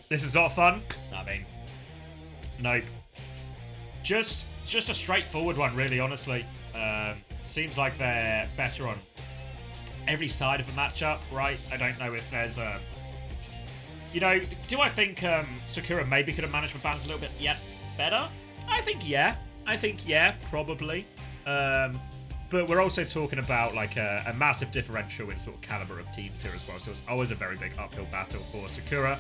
This is not fun. I mean, nope. Just a straightforward one, really, honestly. Seems like they're better on every side of the matchup, right? I don't know if there's a... You know, do I think Sakura maybe could have managed the bans a little bit better? I think yeah, probably. But we're also talking about like a massive differential in sort of caliber of teams here as well. So it's always a very big uphill battle for Sakura.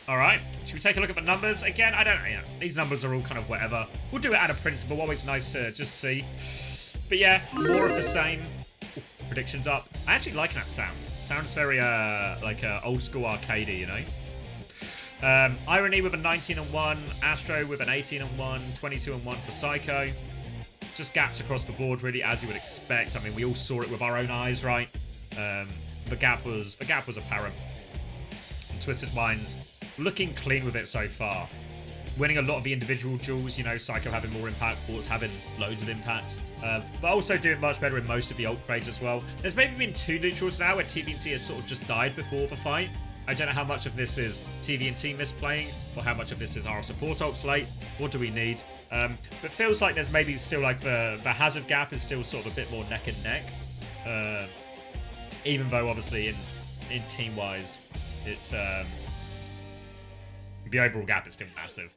Alright, should we take a look at the numbers? Again, I don't know, these numbers are all kind of whatever. We'll do it out of principle, always nice to just see. But yeah, more of the same. Ooh, predictions up. I actually like that sound. Sounds very, like old school arcadey, you know? Irony with a 19-1, Astro with an 18-1, 22-1 for Psycho. Just gaps across the board, really, as you would expect. I mean, we all saw it with our own eyes, right? The gap was apparent. And Twisted Minds looking clean with it so far. Winning a lot of the individual duels, you know, Psycho having more impact, Quartz having loads of impact. But also doing much better in most of the ult trades as well. There's maybe been 2 neutrals now where TVNT has sort of just died before the fight. I don't know how much of this is TVNT misplaying or how much of this is our support ults late. What do we need? But it feels like there's maybe still like the hazard gap is still sort of a bit more neck and neck. Even though obviously in team-wise, it's the overall gap is still massive.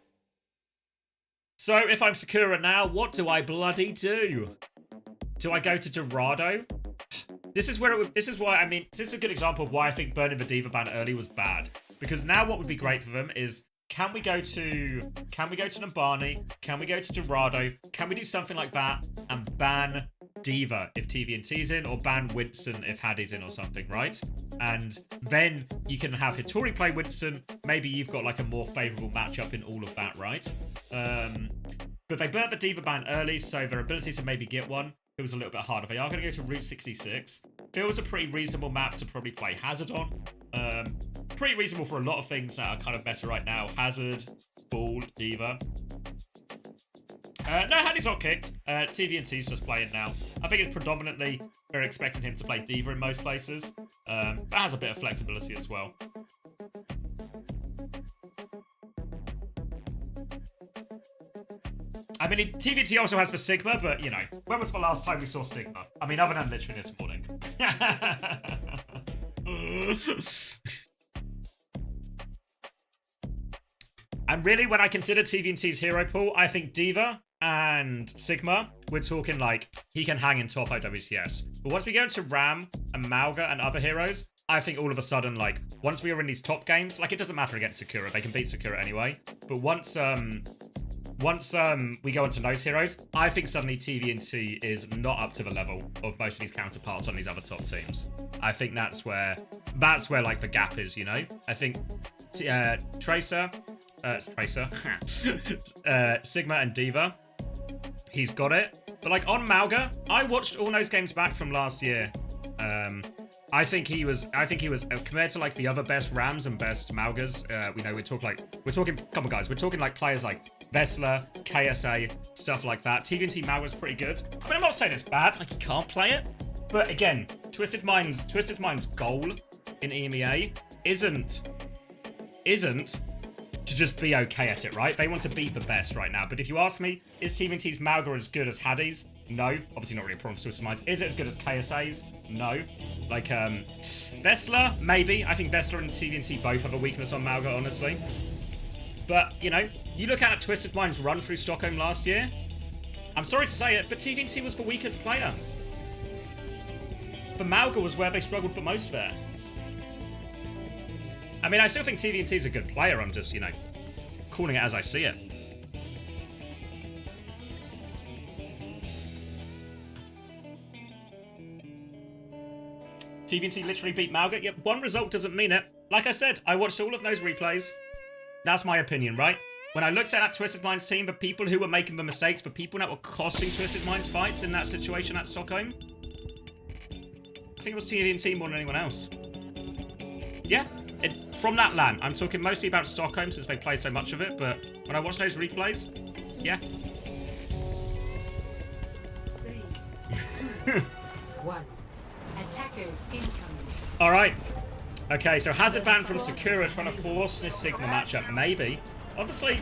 So if I'm Sakura now, what do I bloody do? Do I go to Dorado? This is where this is why, I mean, this is a good example of why I think burning the Diva ban early was bad. Because now what would be great for them is, can we go to Nambani? Can we go to Dorado? Can we do something like that and ban Diva if TVNT's in, or ban Winston if Hattie's in or something, right? And then you can have Hitori play Winston. Maybe you've got like a more favourable matchup in all of that, right? But they burnt the Diva ban early, so their ability to maybe get one, it was a little bit harder. They are going to go to Route 66. Feels a pretty reasonable map to probably play Hazard on. Pretty reasonable for a lot of things that are kind of better right now. Hazard, Ball, Diva. No, Hattie's not kicked. TVNT's just playing now. I think it's predominantly they're expecting him to play Diva in most places. That has a bit of flexibility as well. I mean, TVT also has the Sigma, but, you know, when was the last time we saw Sigma? I mean, other than literally this morning. And really, when I consider TVNT's hero pool, I think D.Va and Sigma, we're talking like he can hang in top OWCS. But once we go into Ram and Mauga and other heroes, I think all of a sudden, like, once we are in these top games, like, it doesn't matter against Sakura. They can beat Sakura anyway. But once we go into those heroes, I think suddenly TVNT is not up to the level of most of these counterparts on these other top teams. I think that's where like the gap is, you know? I think Tracer, Sigma and D.Va, he's got it. But like on Mauga, I watched all those games back from last year. I think he was compared to like the other best Rams and best Maugas. We're talking, come on guys, we're talking like players like Vessler, KSA, stuff like that. TVNT Mauga's pretty good. I mean, I'm not saying it's bad, like he can't play it. But again, Twisted Mind's goal in EMEA isn't to just be okay at it, right? They want to be the best right now. But if you ask me, is TVNT's Mauga as good as Hades? No. Obviously not really a problem for Twisted Minds. Is it as good as KSA's? No. Like, Vessler, maybe. I think Vessler and TVNT both have a weakness on Mauga, honestly. But, you know, you look at Twisted Minds' run through Stockholm last year, I'm sorry to say it, but TVNT was the weakest player. But Mauga was where they struggled the most there. I mean, I still think TVNT's a good player. I'm just, you know, calling it as I see it. TVNT literally beat Mauga. Yep, one result doesn't mean it. Like I said, I watched all of those replays. That's my opinion, right? When I looked at that Twisted Minds team, the people who were making the mistakes, the people that were costing Twisted Minds fights in that situation at Stockholm, I think it was TVNT more than anyone else. Yeah, from that LAN. I'm talking mostly about Stockholm since they play so much of it, but when I watch those replays, yeah. 3, 2, 1. Attackers incoming. Alright. Okay, so Hazard ban from Sakura trying to force this Sigma matchup. Maybe. Obviously,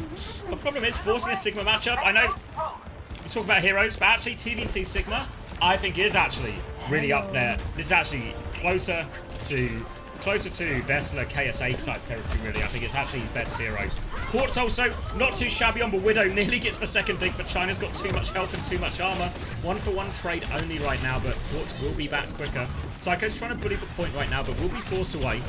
the problem is forcing a Sigma matchup. I know we talk about heroes, but actually TVNT Sigma, I think is actually really up there. This is actually closer to Vessler KSA type territory, really. I think it's actually his best hero. Quartz also not too shabby on the Widow. Nearly gets the second dig, but China's got too much health and too much armor. 1-for-1 trade only right now, but Quartz will be back quicker. Psycho's trying to bully the point right now, but will be forced away.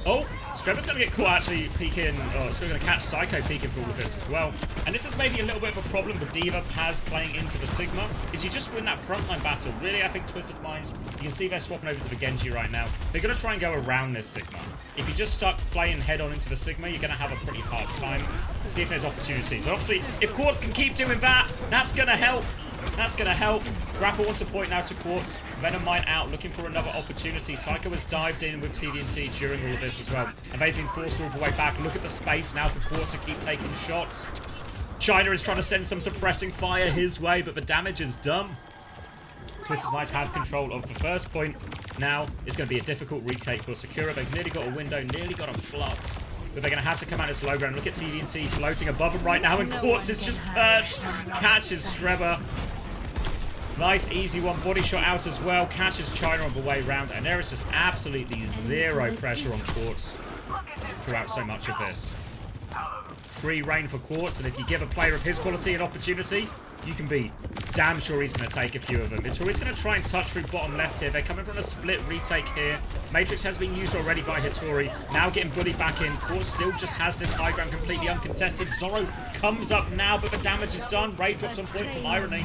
Oh, Streber's going to get caught actually peeking. Oh, it's going to catch Psycho peeking for all of this as well. And this is maybe a little bit of a problem with D.Va Paz playing into the Sigma, is you just win that frontline battle. Really, I think Twisted Minds, you can see they're swapping over to the Genji right now. They're going to try and go around this Sigma. If you just start playing head-on into the Sigma, you're going to have a pretty hard time. See if there's opportunities. And obviously, if Quartz can keep doing that, that's going to help. That's going to help. Grapple wants a point now to Quartz. Venom Mine out, looking for another opportunity. Psycho has dived in with TVNT during all of this as well. And they've been forced all the way back. Look at the space now for Quartz to keep taking shots. China is trying to send some suppressing fire his way, but the damage is done. Twisted Minds have control of the first point. Now it's going to be a difficult retake for Sakura. They've nearly got a window, nearly got a flux. But they're going to have to come out as low ground. Look at TVNT floating above them right now, and Quartz is just perched. Catches Streber. Nice, easy one. Body shot out as well. Catches China on the way round. And there is just absolutely zero pressure on Quartz throughout so much of this. Free reign for Quartz. And if you give a player of his quality an opportunity, you can be damn sure he's going to take a few of them. Hitori's going to try and touch through bottom left here. They're coming from a split retake here. Matrix has been used already by Hitori. Now getting bullied back in. Quartz still just has this high ground completely uncontested. Zorro comes up now, but the damage is done. Ray drops on point from Irony.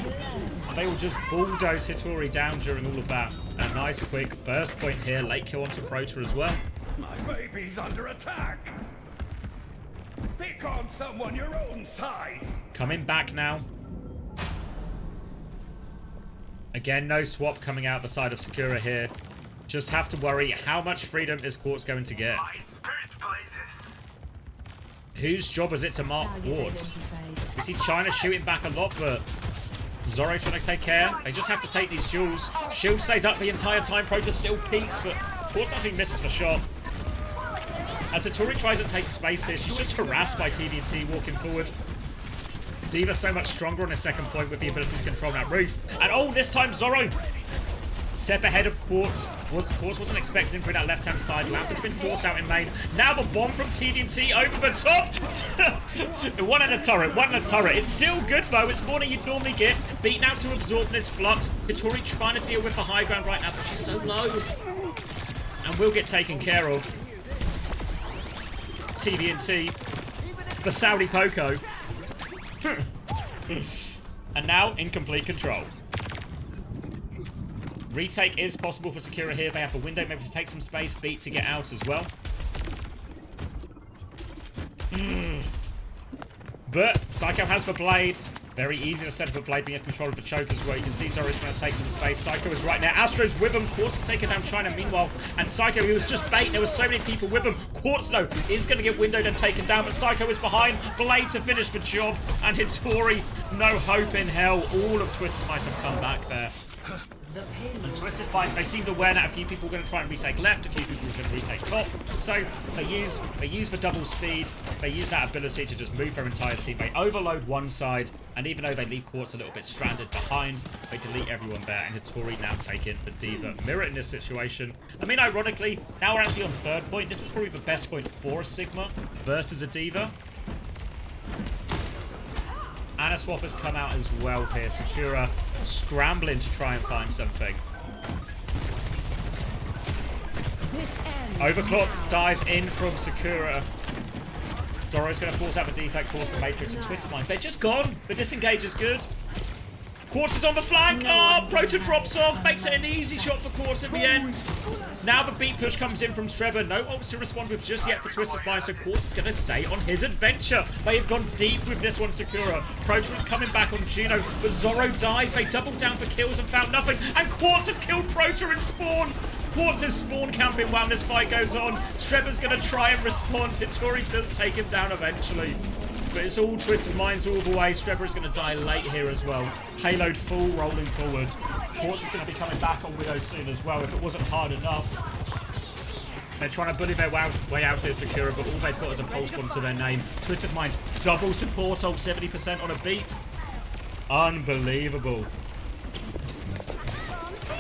And they will just bulldoze Hitori down during all of that. A nice quick first point here. Late kill onto Prota as well. My baby's under attack. Pick on someone your own size. Coming back now. Again, no swap coming out the side of Sakura here. Just have to worry, how much freedom is Quartz going to get? Whose job is it to mark Quartz? We see China shooting back a lot, but Zorro trying to take care. They just have to take these duels. Shield stays up the entire time. Prota still peeks, but Quartz actually misses the shot. As Hitori tries to take space here, she's just harassed by TVNT walking forward. D.Va so much stronger on his second point with the ability to control that roof. And oh, this time Zorro Step ahead of Quartz. Quartz wasn't expecting him through that left-hand side. Lamp has been forced out in main. Now the bomb from TDNT over the top. One and a turret. It's still good, though. It's more than you'd normally get. Beaten out to absorb this flux. Hitori trying to deal with the high ground right now, but she's so low. And will get taken care of. TDNT. The Saudi Poco. And now in complete control. Retake is possible for Sakura here. They have a window maybe to take some space. Beat to get out as well. But Psycho has the blade. Very easy to set up a blade being in control of the choke as well. You can see Zoro's trying to take some space. Psycho is right now. Astro's with him. Quartz has taken down China meanwhile. And Psycho, he was just bait. There were so many people with him. Quartz, though, is going to get windowed and taken down. But Psycho is behind. Blade to finish the job. And Hitori, no hope in hell. All of Twisted might have come back there. And Twisted Minds, they seem aware that a few people are going to try and retake left, a few people are going to retake top. So they use the double speed, they use that ability to just move their entire team. They overload one side, and even though they leave Quartz a little bit stranded behind, they delete everyone there, and Hitori now taking the D.Va. Mirror in this situation. I mean, ironically, now we're actually on third point. This is probably the best point for a Sigma versus a D.Va. And a swap has come out as well here. Sakura scrambling to try and find something. Overclock dive in from Sakura. Zoro's going to force out the defect, force the Matrix and Twisted Minds. They're just gone. The disengage is good. Quartz is on the flank. Oh, Proto drops off. Makes it an easy shot for Quartz in the end. Now the beat push comes in from Trevor. No ults to respond with just yet for Twisted Mind, so Quartz is going to stay on his adventure. They have gone deep with this one, Sakura. Proto is coming back on Juno, but Zoro dies. They doubled down for kills and found nothing. And Quartz has killed Proto in spawn. Quartz is spawn camping while this fight goes on. Trevor's going to try and respond. Hitori does take him down eventually. But it's all Twisted Minds all the way. Strebber is going to die late here as well. Payload full, rolling forward. Quartz is going to be coming back on Widow soon as well, if it wasn't hard enough. They're trying to bully their way out here, Sakura, but all they've got is a pulse bomb to their name. Twisted Minds double support ult, 70% on a beat. Unbelievable.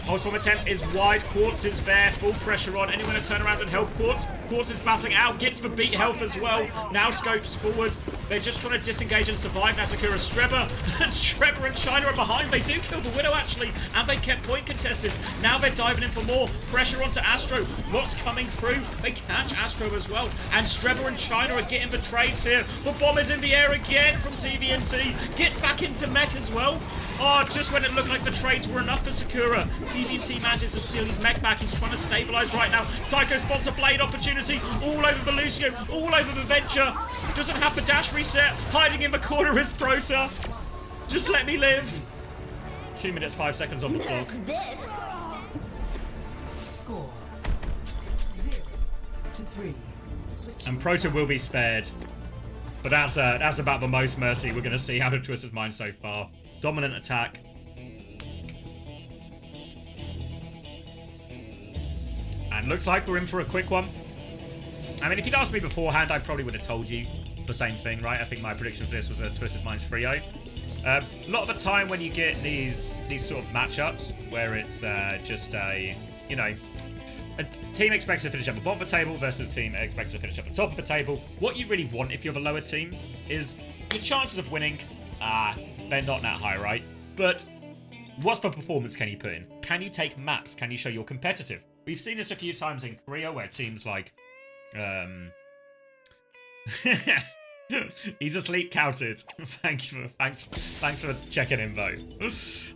Pulse bomb attempt is wide. Quartz is there. Full pressure on. Anyone to turn around and help Quartz? Quartz is battling out. Gets the beat health as well. Now scopes forward. They're just trying to disengage and survive. Now Sakura, Strebber and China are behind. They do kill the Widow, actually. And they kept point contested. Now they're diving in for more. Pressure onto Astro. What's coming through? They catch Astro as well. And Strebber and China are getting the trades here. The bomb is in the air again from TVNT. Gets back into mech as well. Oh, just when it looked like the trades were enough for Sakura. TVNT manages to steal his mech back. He's trying to stabilize right now. Psycho spots a blade opportunity. All over the Lucio. All over the Venture. Doesn't have the dash reset. Hiding in the corner is Prota. Just let me live. 2 minutes, 5 seconds on the clock. Score 0-3. And Prota will be spared. But that's about the most mercy we're going to see out of Twisted Mind so far. Dominant attack. And looks like we're in for a quick one. I mean, if you'd asked me beforehand, I probably would have told you the same thing, right? I think my prediction for this was a Twisted Minds 3-0. A lot of the time when you get these sort of matchups where it's just a, you know, a team expects to finish at the bottom of the table versus a team expects to finish at the top of the table, what you really want if you're the lower team is your chances of winning, they're not that high, right? But what sort of performance can you put in? Can you take maps? Can you show you're competitive? We've seen this a few times in Korea where teams like... He's asleep counted. Thanks for checking in though.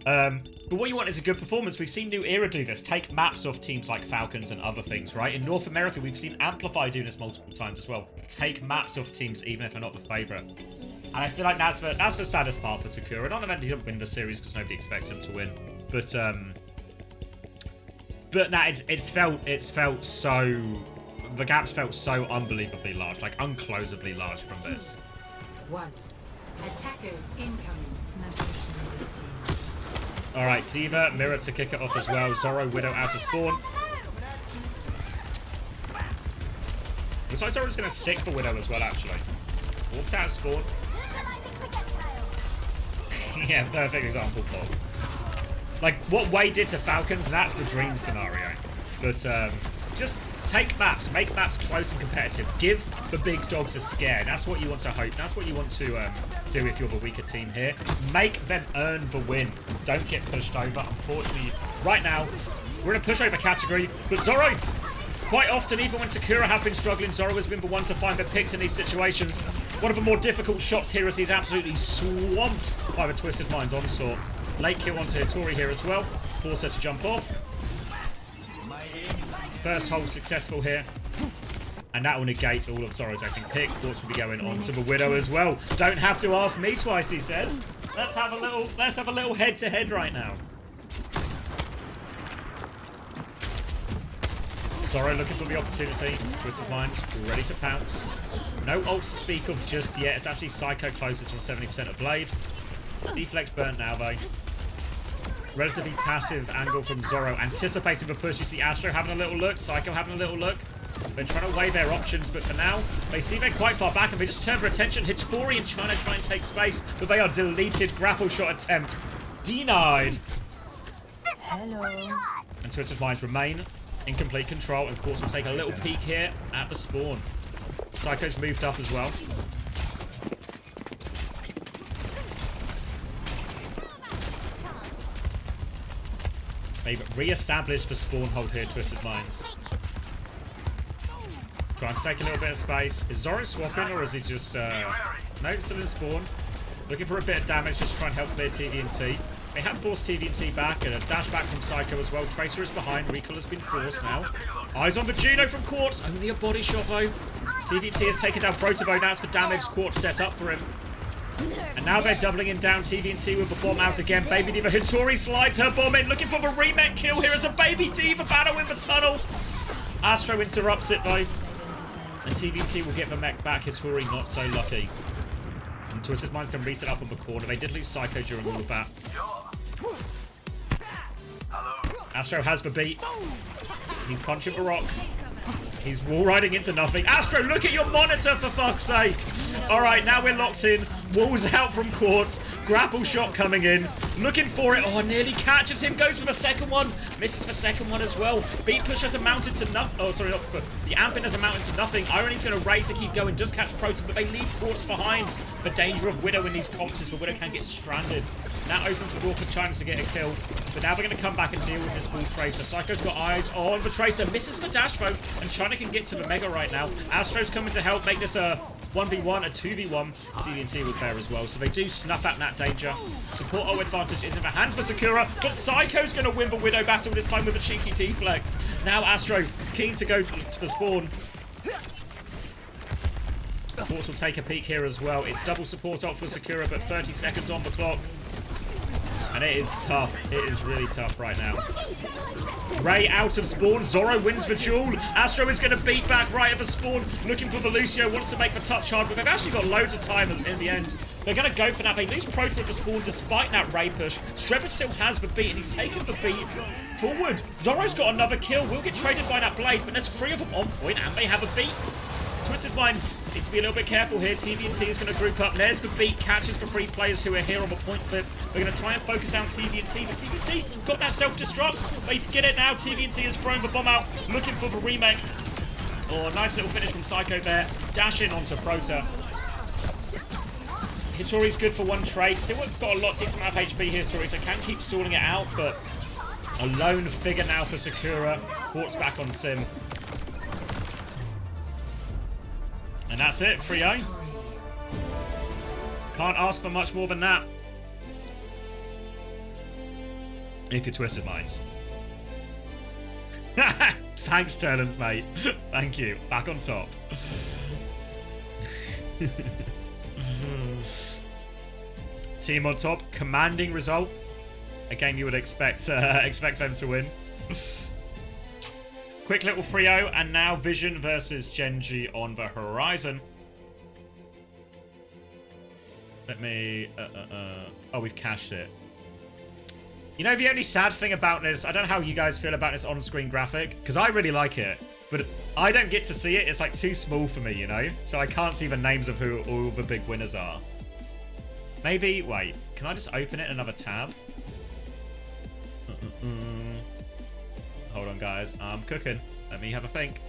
But what you want is a good performance. We've seen New Era do this. Take maps off teams like Falcons and other things, right? In North America, we've seen Amplify do this multiple times as well. Take maps off teams even if they're not the favourite. And I feel like that's the saddest part for Sakura. Not that he didn't win the series because nobody expects him to win. But nah, it's felt so... The gaps felt so unbelievably large, like unclosably large from this. 1. Attackers incoming. Alright, D.Va, Mirror to kick it off as well. Zoro, Widow out of spawn. Looks like Zoro's going to stick for Widow as well, actually. Walks out of spawn. Yeah, perfect example, Paul. Like, what Wade did to Falcons, that's the dream scenario. But just take maps. Make maps close and competitive. Give the big dogs a scare. That's what you want to hope. That's what you want to do if you're the weaker team here. Make them earn the win. Don't get pushed over. Unfortunately, right now, we're in a pushover category. But Zoro, quite often, even when Sakura have been struggling, Zoro has been the one to find the picks in these situations. One of the more difficult shots here as he's absolutely swamped by the Twisted Minds onslaught. Late kill onto Hitori here as well. Force her to jump off. First hold successful here. And that will negate all of Zoro's opening pick. Quartz will be going on to the Widow as well. Don't have to ask me twice, he says. Let's have a little head-to-head right now. Zoro looking for the opportunity. Twisted Minds ready to pounce. No ults to speak of just yet. It's actually Psycho closest on 70% of Blade. Deflex burnt now though. Relatively passive angle from Zoro. Anticipating the push. You see Astro having a little look. Psycho having a little look. They're trying to weigh their options, but for now, they see they're quite far back and they just turn their attention. Hitori and China try and take space, but they are deleted. Grapple shot attempt denied. Hello. And Twisted Minds remain in complete control, and Quartz will take a little peek here at the spawn. Psycho's moved up as well. They've re-established the spawn hold here, Twisted Minds. Trying to take a little bit of space. Is Zoro swapping, or is he just... No, still in spawn. Looking for a bit of damage just to try and help clear TVNT. They have forced TVNT back, and a dash back from Psycho as well. Tracer is behind. Recall has been forced now. Eyes on the Juno from Quartz. Only a body shot, though. TVNT has taken down Protobo. Now it's the damage Quartz set up for him. And now they're doubling him down. TVNT with the bomb out again. Baby Diva Hitori slides her bomb in. Looking for the remake kill here as a Baby Diva battle in the tunnel. Astro interrupts it, though. And TVNT will get the mech back. Hitori not so lucky. And Twisted Minds can reset up on the corner. They did lose Psycho during all of that. Astro has the beat. He's punching the rock. He's wall riding into nothing. Astro, look at your monitor for fuck's sake. All right, now we're locked in. Walls out from Quartz. Grapple shot coming in. Looking for it. Oh, nearly catches him. Goes for the second one. Misses the second one as well. Beat push has amounted to nothing. Oh, sorry, not the amping has amounted to nothing. Irony's going to raid to keep going. Does catch Proton, but they leave Quartz behind. The danger of Widow in these comps is the Widow can get stranded. That opens the door for China to get a kill. But now we're going to come back and deal with this ball Tracer. Psycho's got eyes on the Tracer. Misses the dash though. And China can get to the Mega right now. Astro's coming to help make this a 1v1, a 2v1. TVNT was there as well. So they do snuff out that danger. Support O advantage is in the hands for Sakura. But Psycho's going to win the Widow battle this time with a cheeky deflect. Now Astro keen to go to the spawn. Quartz will take a peek here as well. It's double support ult for Sakura, but 30 seconds on the clock. And it is tough. It is really tough right now. Ray out of spawn. Zoro wins the duel. Astro is going to beat back right at the spawn. Looking for the Lucio. Wants to make the touch hard, but they've actually got loads of time in the end. They're going to go for that. They lose Proto with the spawn despite that Ray push. Strepper still has the beat, and he's taken the beat forward. Zoro's got another kill. Will get traded by that blade, but there's 3 of them on point, and they have a beat. Twisted Minds need to be a little bit careful here. TVNT is going to group up. There's the beat. Catches for 3 players who are here on the point flip. They're going to try and focus down TVNT. But TVNT got that self-destruct. They get it now. TVNT has thrown the bomb out. Looking for the remake. Oh, nice little finish from Psycho there. Dashing onto Prota. Hitori's good for 1 trade. Still got a lot, decent amount of HP here, Hitori, so can keep stalling it out. But a lone figure now for Sakura. Quartz back on Sim. And that's it, 3-0. Can't ask for much more than that. If you're Twisted Minds. Thanks, Turnums, mate. Thank you. Back on top. Team on top. Commanding result. A game you would expect them to win. Quick little 3-0, and now Vision versus Genji on the horizon. Let me... Oh, we've cashed it. You know, the only sad thing about this, I don't know how you guys feel about this on-screen graphic, because I really like it, but I don't get to see it. It's like too small for me, you know? So I can't see the names of who all the big winners are. Maybe... Wait, can I just open it in another tab? on, guys. I'm cooking. Let me have a think.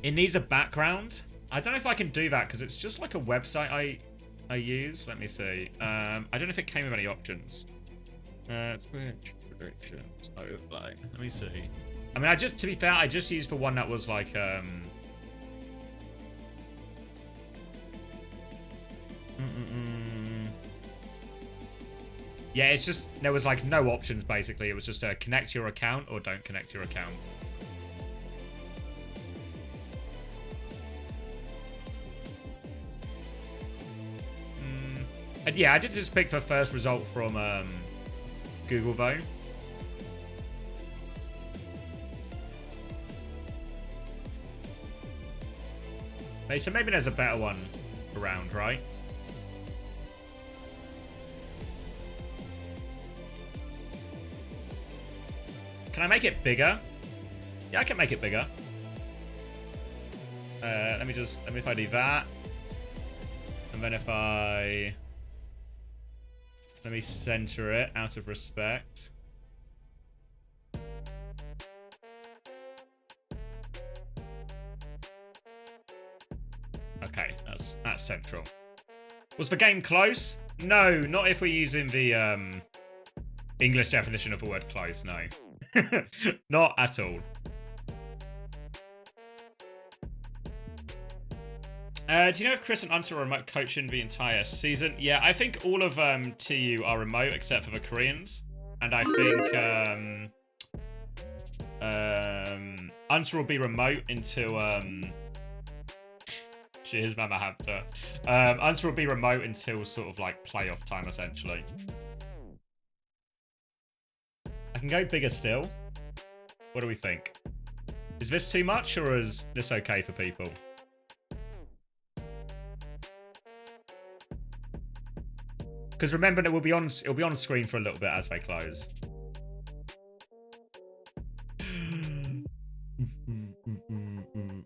It needs a background. I don't know if I can do that because it's just like a website I use. Let me see. I don't know if it came with any options. Twitch predictions overlay. Let me see. I mean, to be fair, I just used for one that was like yeah, it's just there was like no options basically. It was just connect your account or don't connect your account. And yeah, I did just pick the first result from Google though. So maybe there's a better one around, right? Can I make it bigger? Yeah, I can make it bigger. Let me if I do that. And then if I... Let me center it out of respect. Okay, that's central. Was the game close? No, not if we're using the English definition of the word close, no. Not at all. Do you know if Chris and Unser are remote coaching the entire season? Yeah, I think all of TU are remote except for the Koreans. And I think Unser will be remote until cheers, Mama Hamter. Unser will be remote until sort of like playoff time essentially. I can go bigger still. What do we think? Is this too much or is this okay for people? Because remember that it'll be on screen for a little bit as they close.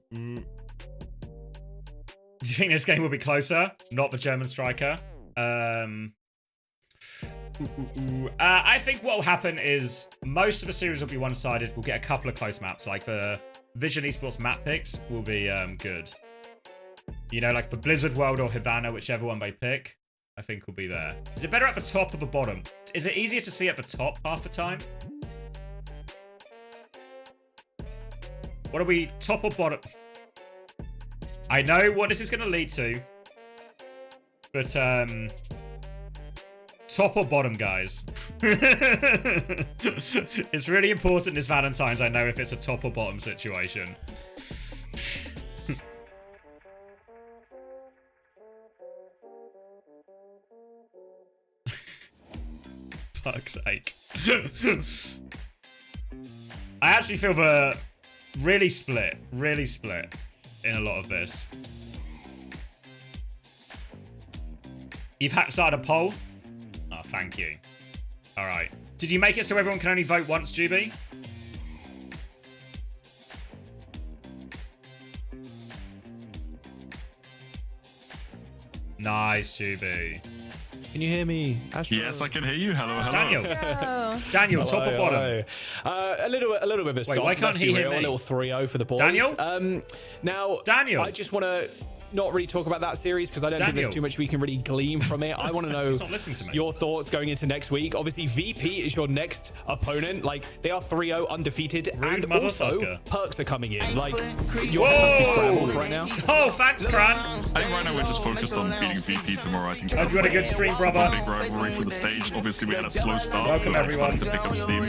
Do you think this game will be closer? Not the German striker. I think what will happen is most of the series will be one-sided. We'll get a couple of close maps, like the Vision Esports map picks will be good. You know, like the Blizzard World or Havana, whichever one they pick. I think will be there. Is it better at the top or the bottom? Is it easier to see at the top half the time? What are we, top or bottom? I know what this is going to lead to. But, top or bottom, guys? It's really important this Valentine's, I know if it's a top or bottom situation. Fuck's sake. I actually feel the really split in a lot of this. You've started a poll? Oh, thank you. All right. Did you make it so everyone can only vote once, Juby? Nice, Juby. Can you hear me, Astro? Yes, I can hear you. Hello, hello. Daniel. Daniel, hello, top or bottom? A little bit of a stop. Wait, why can't he hear me? A little 3-0 for the boys. Daniel? Now, Daniel. I just want to not really talk about that series because I don't think there's too much we can really glean from it. I want to know your thoughts going into next week. Obviously, VP is your next opponent. Like, they are 3-0 undefeated. Rude and also, Perks are coming in. Like, your head must be scrambled right now. Oh, thanks, Cran. I think right now we're just focused on beating VP tomorrow. I think I've got a good stream, brother. It's a big rivalry for the stage. Obviously, we had a slow start. Welcome, everyone. To pick up steam.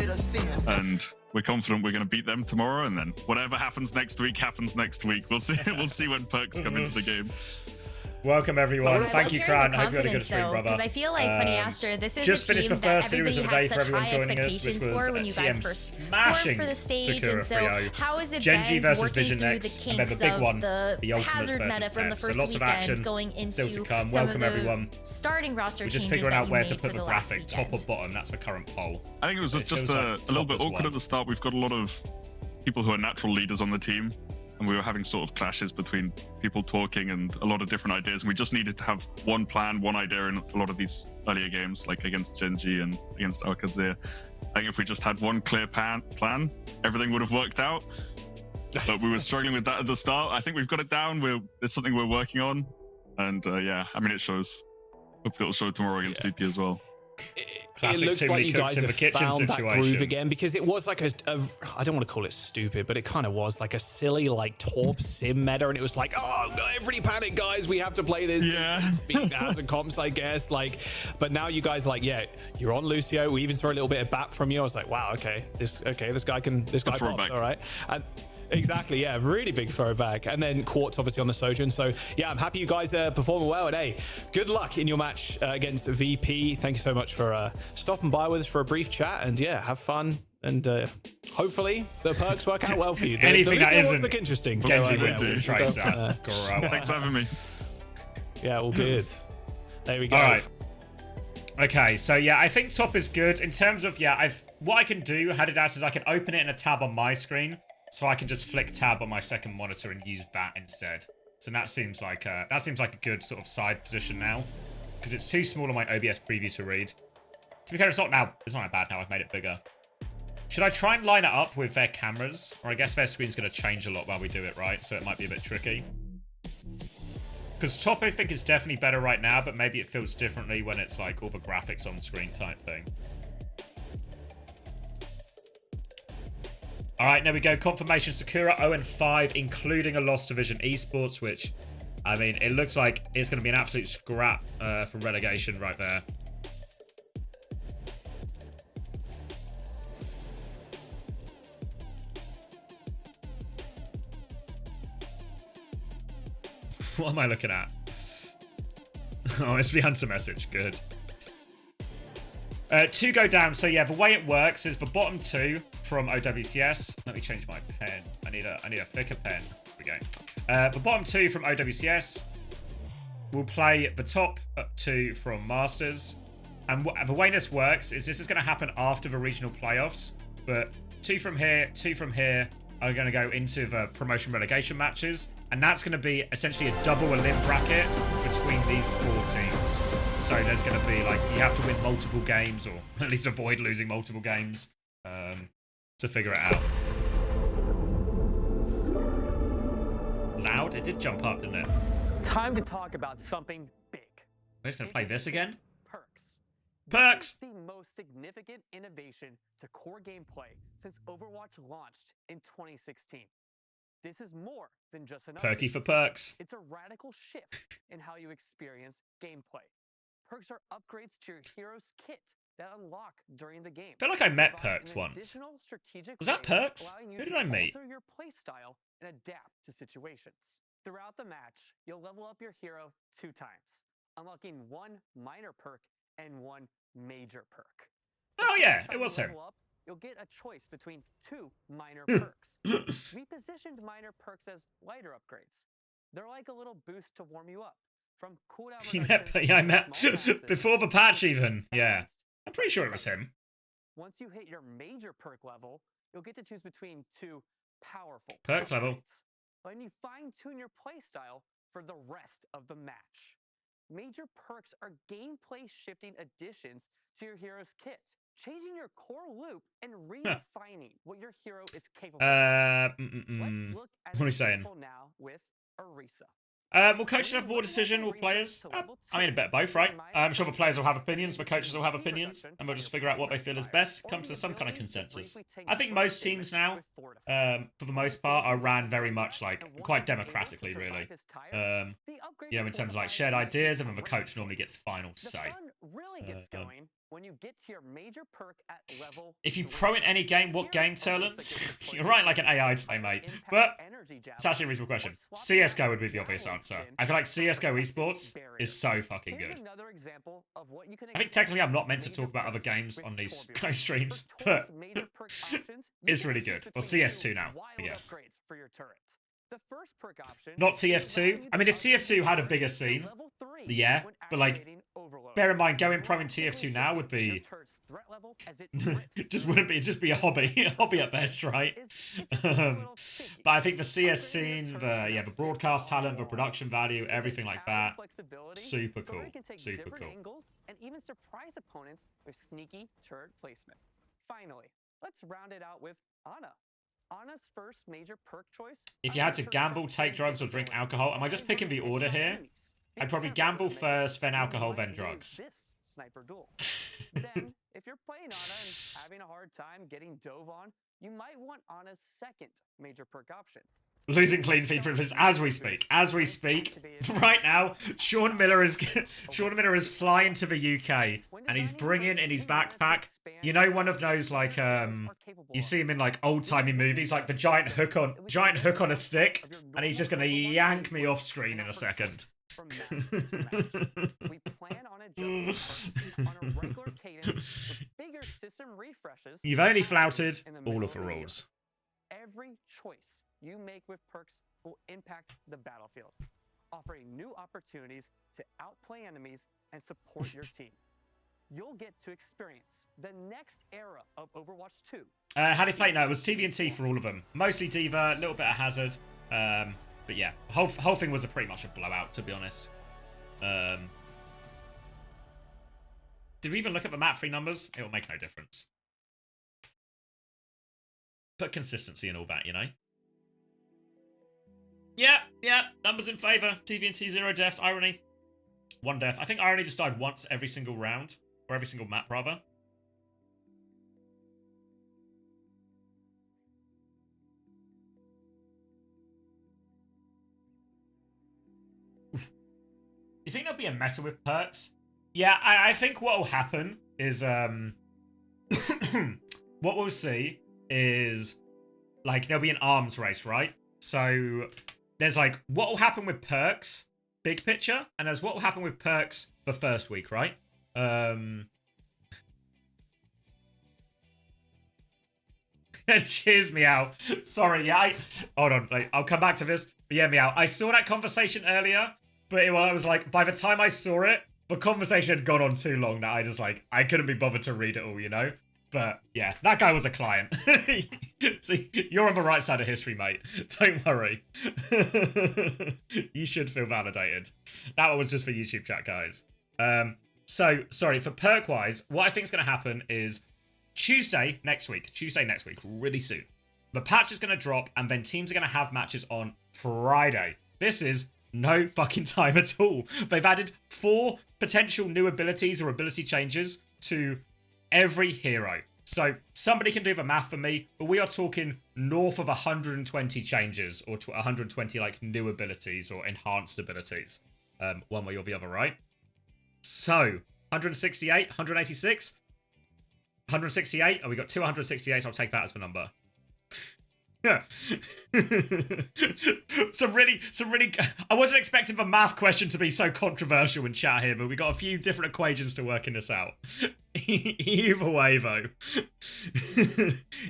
And we're confident we're going to beat them tomorrow. And then whatever happens next week happens next week. We'll see. We'll see when Perks come into the game. Welcome, everyone. Thank you, Cran. I hope you had a good stream, brother. Because I feel like, Funny Astor, this is just a finished team the first that series of the everybody day had for such everyone high joining us, which expectations was for when you guys first smashing formed for the stage. Sakura And so, 3-0. how has it Genji been versus working Vision through the X, and then kinks the big one, of the Ultimates hazard versus meta from the Pep. So first lots of action weekend going into still to come. some Welcome, of the everyone. starting roster We're just changes figuring that out you where made to put for the last graphic, weekend. top or bottom. That's the current poll. I think it was just feels a like little top bit as awkward well. at the start. We've got a lot of people who are natural leaders on the team. and we were having sort of clashes between people talking and a lot of different ideas. And we just needed to have one plan, one idea in a lot of these earlier games, like against Genji and against OWCS. I think if we just had one clear plan, everything would have worked out. But we were struggling with that at the start. I think we've got it down. It's something we're working on. And yeah, I mean, it shows. Hopefully it'll show tomorrow against VP as well. It looks like you guys have found that groove again, because it was like a I don't want to call it stupid, but it kind of was like a silly like Torp sim meta, and it was like, oh, everybody panic, guys, we have to play this. Yeah. Beat as and comps, I guess. Like, but now you guys like, yeah, you're on Lucio. We even saw a little bit of BAP from you. I was like, wow, this guy pops, all right. And exactly, yeah, really big throwback. And then Quartz obviously on the Sojourn. So yeah, I'm happy you guys are performing well, and hey, good luck in your match against VP. Thank you so much for stopping by with us for a brief chat, and yeah, have fun, and hopefully the perks work out well for you. Anything that isn't look interesting. So, Thanks for having me. Yeah, all good. There we go. All right. Okay, so yeah, I think top is good in terms of what I can do. Hadidas is I can open it in a tab on my screen. So I can just flick tab on my second monitor and use that instead. So that seems like a good sort of side position now, because it's too small on my OBS preview to read. To be fair, it's not that bad now. I've made it bigger. Should I try and line it up with their cameras, or I guess their screen's going to change a lot while we do it, right? So it might be a bit tricky. Because top I think is definitely better right now, but maybe it feels differently when it's like all the graphics on screen type thing. All right, there we go. Confirmation: Sakura 0-5, including a loss to Vision Esports, which, I mean, it looks like it's going to be an absolute scrap for relegation right there. What am I looking at? Oh, it's the answer message. Good. 2 go down. So yeah, the way it works is the bottom 2 from OWCS. Let me change my pen. I need a thicker pen. There we go. The bottom 2 from OWCS will play the top 2 from Masters. And the way this works is this is going to happen after the regional playoffs. But 2 from here, 2 from here are going to go into the promotion relegation matches. And that's going to be essentially a double elim bracket between these 4 teams. So there's going to be like, you have to win multiple games, or at least avoid losing multiple games to figure it out. Loud? It did jump up, didn't it? Time to talk about something big. We're just going to play this again? Perks. Perks! This is the most significant innovation to core gameplay since Overwatch launched in 2016. This is more than just an perky for perks. It's a radical shift in how you experience gameplay. Perks are upgrades to your hero's kit that unlock during the game. I feel like I met Perks once. Was that Perks? Who did I meet? Alter your play style and adapt to situations. Throughout the match, you'll level up your hero 2 times, unlocking 1 minor perk and 1 major perk. Oh yeah, it was him. You'll get a choice between 2 minor perks. We positioned minor perks as lighter upgrades. They're like a little boost to warm you up. From cooldown I met before the patch even. Yeah. I'm pretty sure it was him. Once you hit your major perk level, you'll get to choose between 2 powerful perks level. And you fine-tune your playstyle for the rest of the match. Major perks are gameplay shifting additions to your hero's kit, changing your core loop and redefining what your hero is capable of. Let's look at what are you saying? Now with Orisa. Will coaches have more decision, or players? I mean, a bit of both, right? I'm sure the players will have opinions, the coaches will have opinions, and we'll just figure out what they feel is best, come to some kind of consensus. I think most teams now, for the most part, are ran very much like, quite democratically, really. You know, in terms of like shared ideas, and then the coach normally gets final say. When you get to your major perk at level if you pro in any game, what game, Turlens? You're right, like an AI today, mate. But it's actually a reasonable question. CSGO would be the obvious answer. I feel like CSGO esports is so fucking good. I think technically I'm not meant to talk about other games on these streams, but it's really good. Well, CS2 now, I guess. The first perk option Not TF2. I mean, if TF2 had a bigger scene, yeah, but like, bear in mind, going pro in TF2 now would be just wouldn't be, just be a hobby, at best, right? But I think the CS scene, the broadcast talent, the production value, everything like that, super cool, super cool. And even surprise opponents with sneaky turret placement. Finally, let's round it out with Ana. Ana's first major perk choice. If you had to gamble, take drugs, or drink alcohol, am I just picking the order here? I'd probably gamble first, then alcohol, then drugs. This sniper duel. Then, if you're playing Ana and having a hard time getting dove on, you might want Ana's second major perk option. Losing clean feed privilege as we speak. As we speak, right now, Sean Miller is flying to the UK, and he's bringing in his backpack. You know, one of those like you see him in like old timey movies, like the giant hook on a stick, and he's just gonna yank me off screen in a second. We plan on adjusting on a regular cadence with bigger system refreshes. You've only flouted all of the rules. Every choice you make with perks will impact the battlefield, offering new opportunities to outplay enemies and support your team. You'll get to experience the next era of Overwatch 2. How do you play? No, it was TVNT for all of them. Mostly Diva, a little bit of Hazard. But yeah, whole thing was pretty much a blowout, to be honest. Did we even look at the map free numbers? It will make no difference. But consistency and all that, you know? Yeah, numbers in favour. TVNT, 0 deaths. Irony, 1 death. I think Irony just died once every single round. Or every single map, rather. Do you think there'll be a meta with perks? Yeah, I think what will happen is, what we'll see is, like, there'll be an arms race, right? So, there's, like, what will happen with perks, big picture, and there's what will happen with perks the first week, right? Cheers, Meow. Sorry, yeah, hold on, like, I'll come back to this. But yeah, Meow, I saw that conversation earlier, but I was like, by the time I saw it, the conversation had gone on too long that I couldn't be bothered to read it all, you know? But yeah, that guy was a client. See, you're on the right side of history, mate. Don't worry. You should feel validated. That one was just for YouTube chat, guys. So, sorry, for perk-wise, what I think is going to happen is Tuesday next week, really soon, the patch is going to drop, and then teams are going to have matches on Friday. This is no fucking time at all. They've added 4 potential new abilities or ability changes to every hero. So somebody can do the math for me, but we are talking north of 120 changes or 120 like new abilities or enhanced abilities. One way or the other, right? So 168, 186, 168. Oh, we got 268. I'll take that as the number. Yeah. some really, I wasn't expecting the math question to be so controversial in chat here, but we got a few different equations to working this out. Either way, though.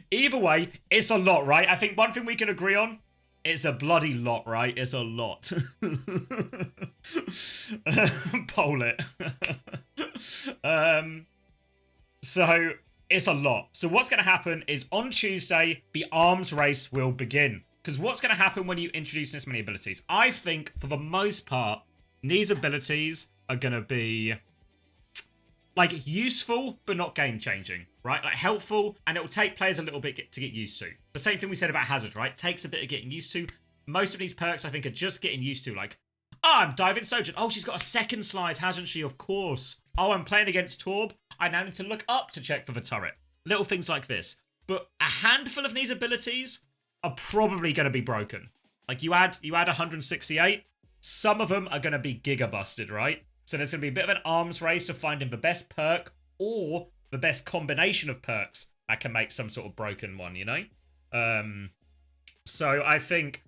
Either way, it's a lot, right? I think one thing we can agree on, it's a bloody lot, right? It's a lot. Poll it. So it's a lot. So what's going to happen is on Tuesday, the arms race will begin. Because what's going to happen when you introduce this many abilities? I think, for the most part, these abilities are going to be, like, useful, but not game-changing, right? Like, helpful, and it will take players a little bit to get used to. The same thing we said about Hazard, right? Takes a bit of getting used to. Most of these perks, I think, are just getting used to. Like, I'm diving Sojourn. Oh, she's got a second slide, hasn't she? Of course. Oh, I'm playing against Torb. I now need to look up to check for the turret. Little things like this. But a handful of these abilities are probably going to be broken. Like, you add 168. Some of them are going to be giga busted, right? So there's going to be a bit of an arms race to finding the best perk or the best combination of perks that can make some sort of broken one, you know? So I think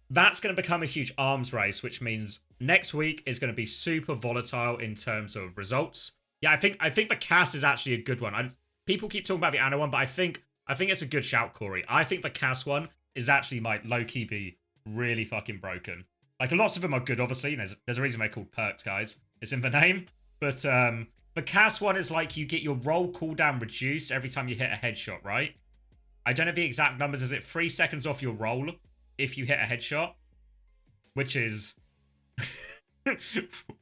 that's going to become a huge arms race, which means next week is going to be super volatile in terms of results. Yeah, I think the CAS is actually a good one. People keep talking about the Ana one, but I think it's a good shout, Corey. I think the CAS one is actually might low-key be really fucking broken. Like, lots of them are good, obviously. There's a reason they're called perks, guys. It's in the name. But the CAS one is like you get your roll cooldown reduced every time you hit a headshot, right? I don't know the exact numbers. Is it 3 seconds off your roll if you hit a headshot? Which is...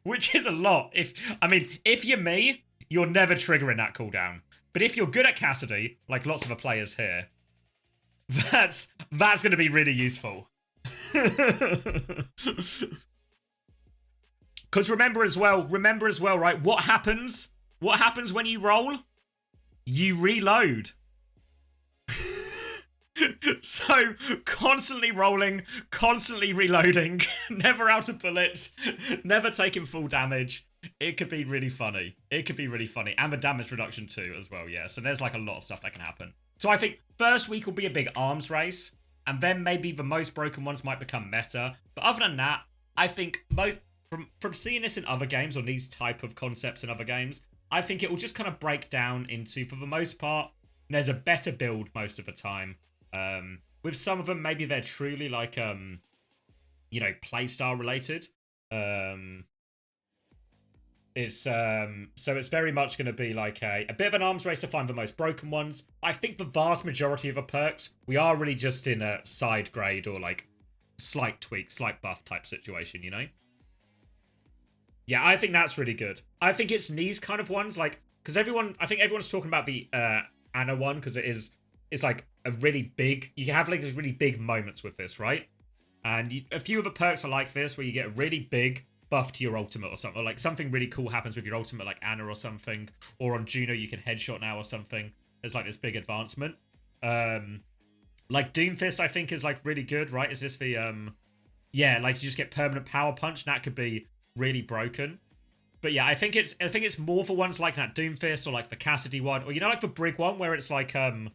which is a lot. If you're me, you're never triggering that cooldown. But if you're good at Cassidy, like lots of the players here, that's going to be really useful. Because remember as well, right? What happens when you roll? You reload. So, constantly rolling, constantly reloading, never out of bullets, never taking full damage. It could be really funny. And the damage reduction too, as well, yeah. So there's like a lot of stuff that can happen. So I think first week will be a big arms race, and then maybe the most broken ones might become meta. But other than that, I think from seeing this in other games, or these type of concepts in other games, I think it will just kind of break down into, for the most part, there's a better build most of the time. With some of them, maybe they're truly like, playstyle related. So it's very much going to be like a bit of an arms race to find the most broken ones. I think the vast majority of the perks, we are really just in a side grade or like slight tweak, slight buff type situation, you know? Yeah, I think that's really good. I think it's these kind of ones, like, because I think everyone's talking about the Anna one, because it's like a really big, you can have like these really big moments with this, right? And a few of the perks are like this, where you get a really big buff to your ultimate or something, or like something really cool happens with your ultimate, like Anna or something, or on Juno you can headshot now or something. There's like this big advancement. Like Doomfist I think is like really good, right? Is this the like you just get permanent power punch, and that could be really broken. But yeah, I think it's more for ones like that Doomfist, or like the Cassidy one, or like the Brig one where it's like her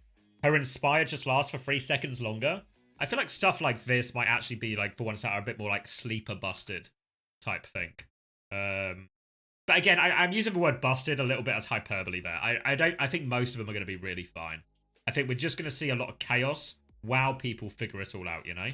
Inspire just lasts for 3 seconds longer. I feel like stuff like this might actually be like the ones that are a bit more like sleeper busted type thing. But again, I'm using the word busted a little bit as hyperbole there. I think most of them are going to be really fine. I think we're just going to see a lot of chaos while people figure it all out, you know?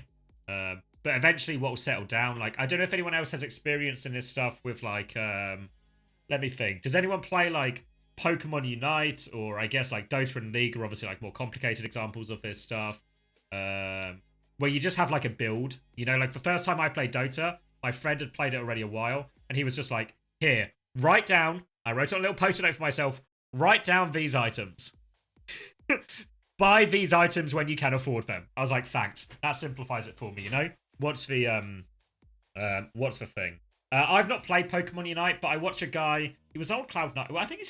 But eventually what will settle down, like, I don't know if anyone else has experience in this stuff with like, let me think. Does anyone play like Pokemon Unite, or I guess like Dota and League are obviously like more complicated examples of this stuff, where you just have like a build, you know? Like the first time I played Dota, my friend had played it already a while, and he was just like, here, write down, I wrote on a little post-it note for myself, write down these items. Buy these items when you can afford them. I was like, thanks. That simplifies it for me, you know? What's the thing? I've not played Pokemon Unite, but I watch a guy, he was on Cloud9. Well, I think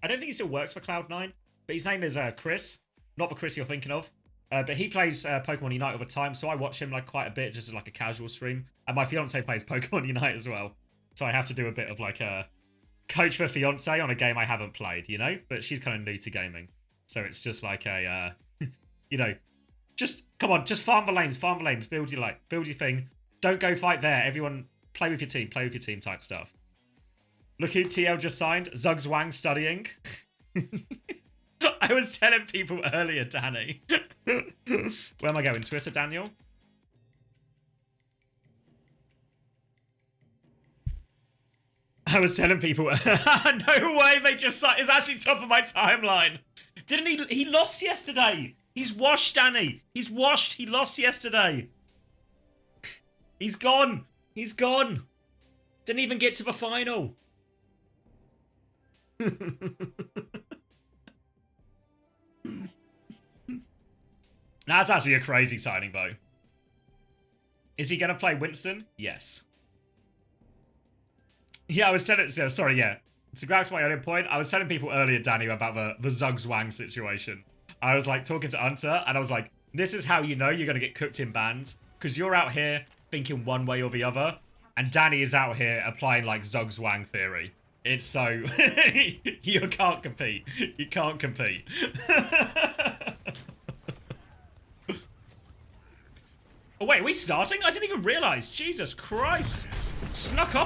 I don't think he still works for Cloud9, but his name is Chris. Not the Chris you're thinking of. But he plays Pokemon Unite all the time, so I watch him like quite a bit, just as like a casual stream. And my fiance plays Pokemon Unite as well, so I have to do a bit of like a coach for fiance on a game I haven't played, you know. But she's kind of new to gaming, so it's just like a, just come on, just farm the lanes, build your thing. Don't go fight there. Everyone play with your team type stuff. Look who TL just signed, Zuggs Wang studying. I was telling people earlier, Danny. Where am I going? Twitter, Daniel? I was telling people... No way, they just... It's actually top of my timeline. Didn't he... He lost yesterday. He's washed, Danny. He's washed. He lost yesterday. He's gone. He's gone. Didn't even get to the final. That's actually a crazy signing, though. Is he going to play Winston? Yes. Yeah, I was telling... Sorry, yeah. To go back to my earlier point, I was telling people earlier, Danny, about the Zuggs Wang situation. I was, like, talking to Hunter, and I was like, this is how you know you're going to get cooked in bans, because you're out here thinking one way or the other, and Danny is out here applying, like, Zuggs Wang theory. It's so... you can't compete. You can't compete. Oh, wait, are we starting? I didn't even realise. Jesus Christ. Snuck up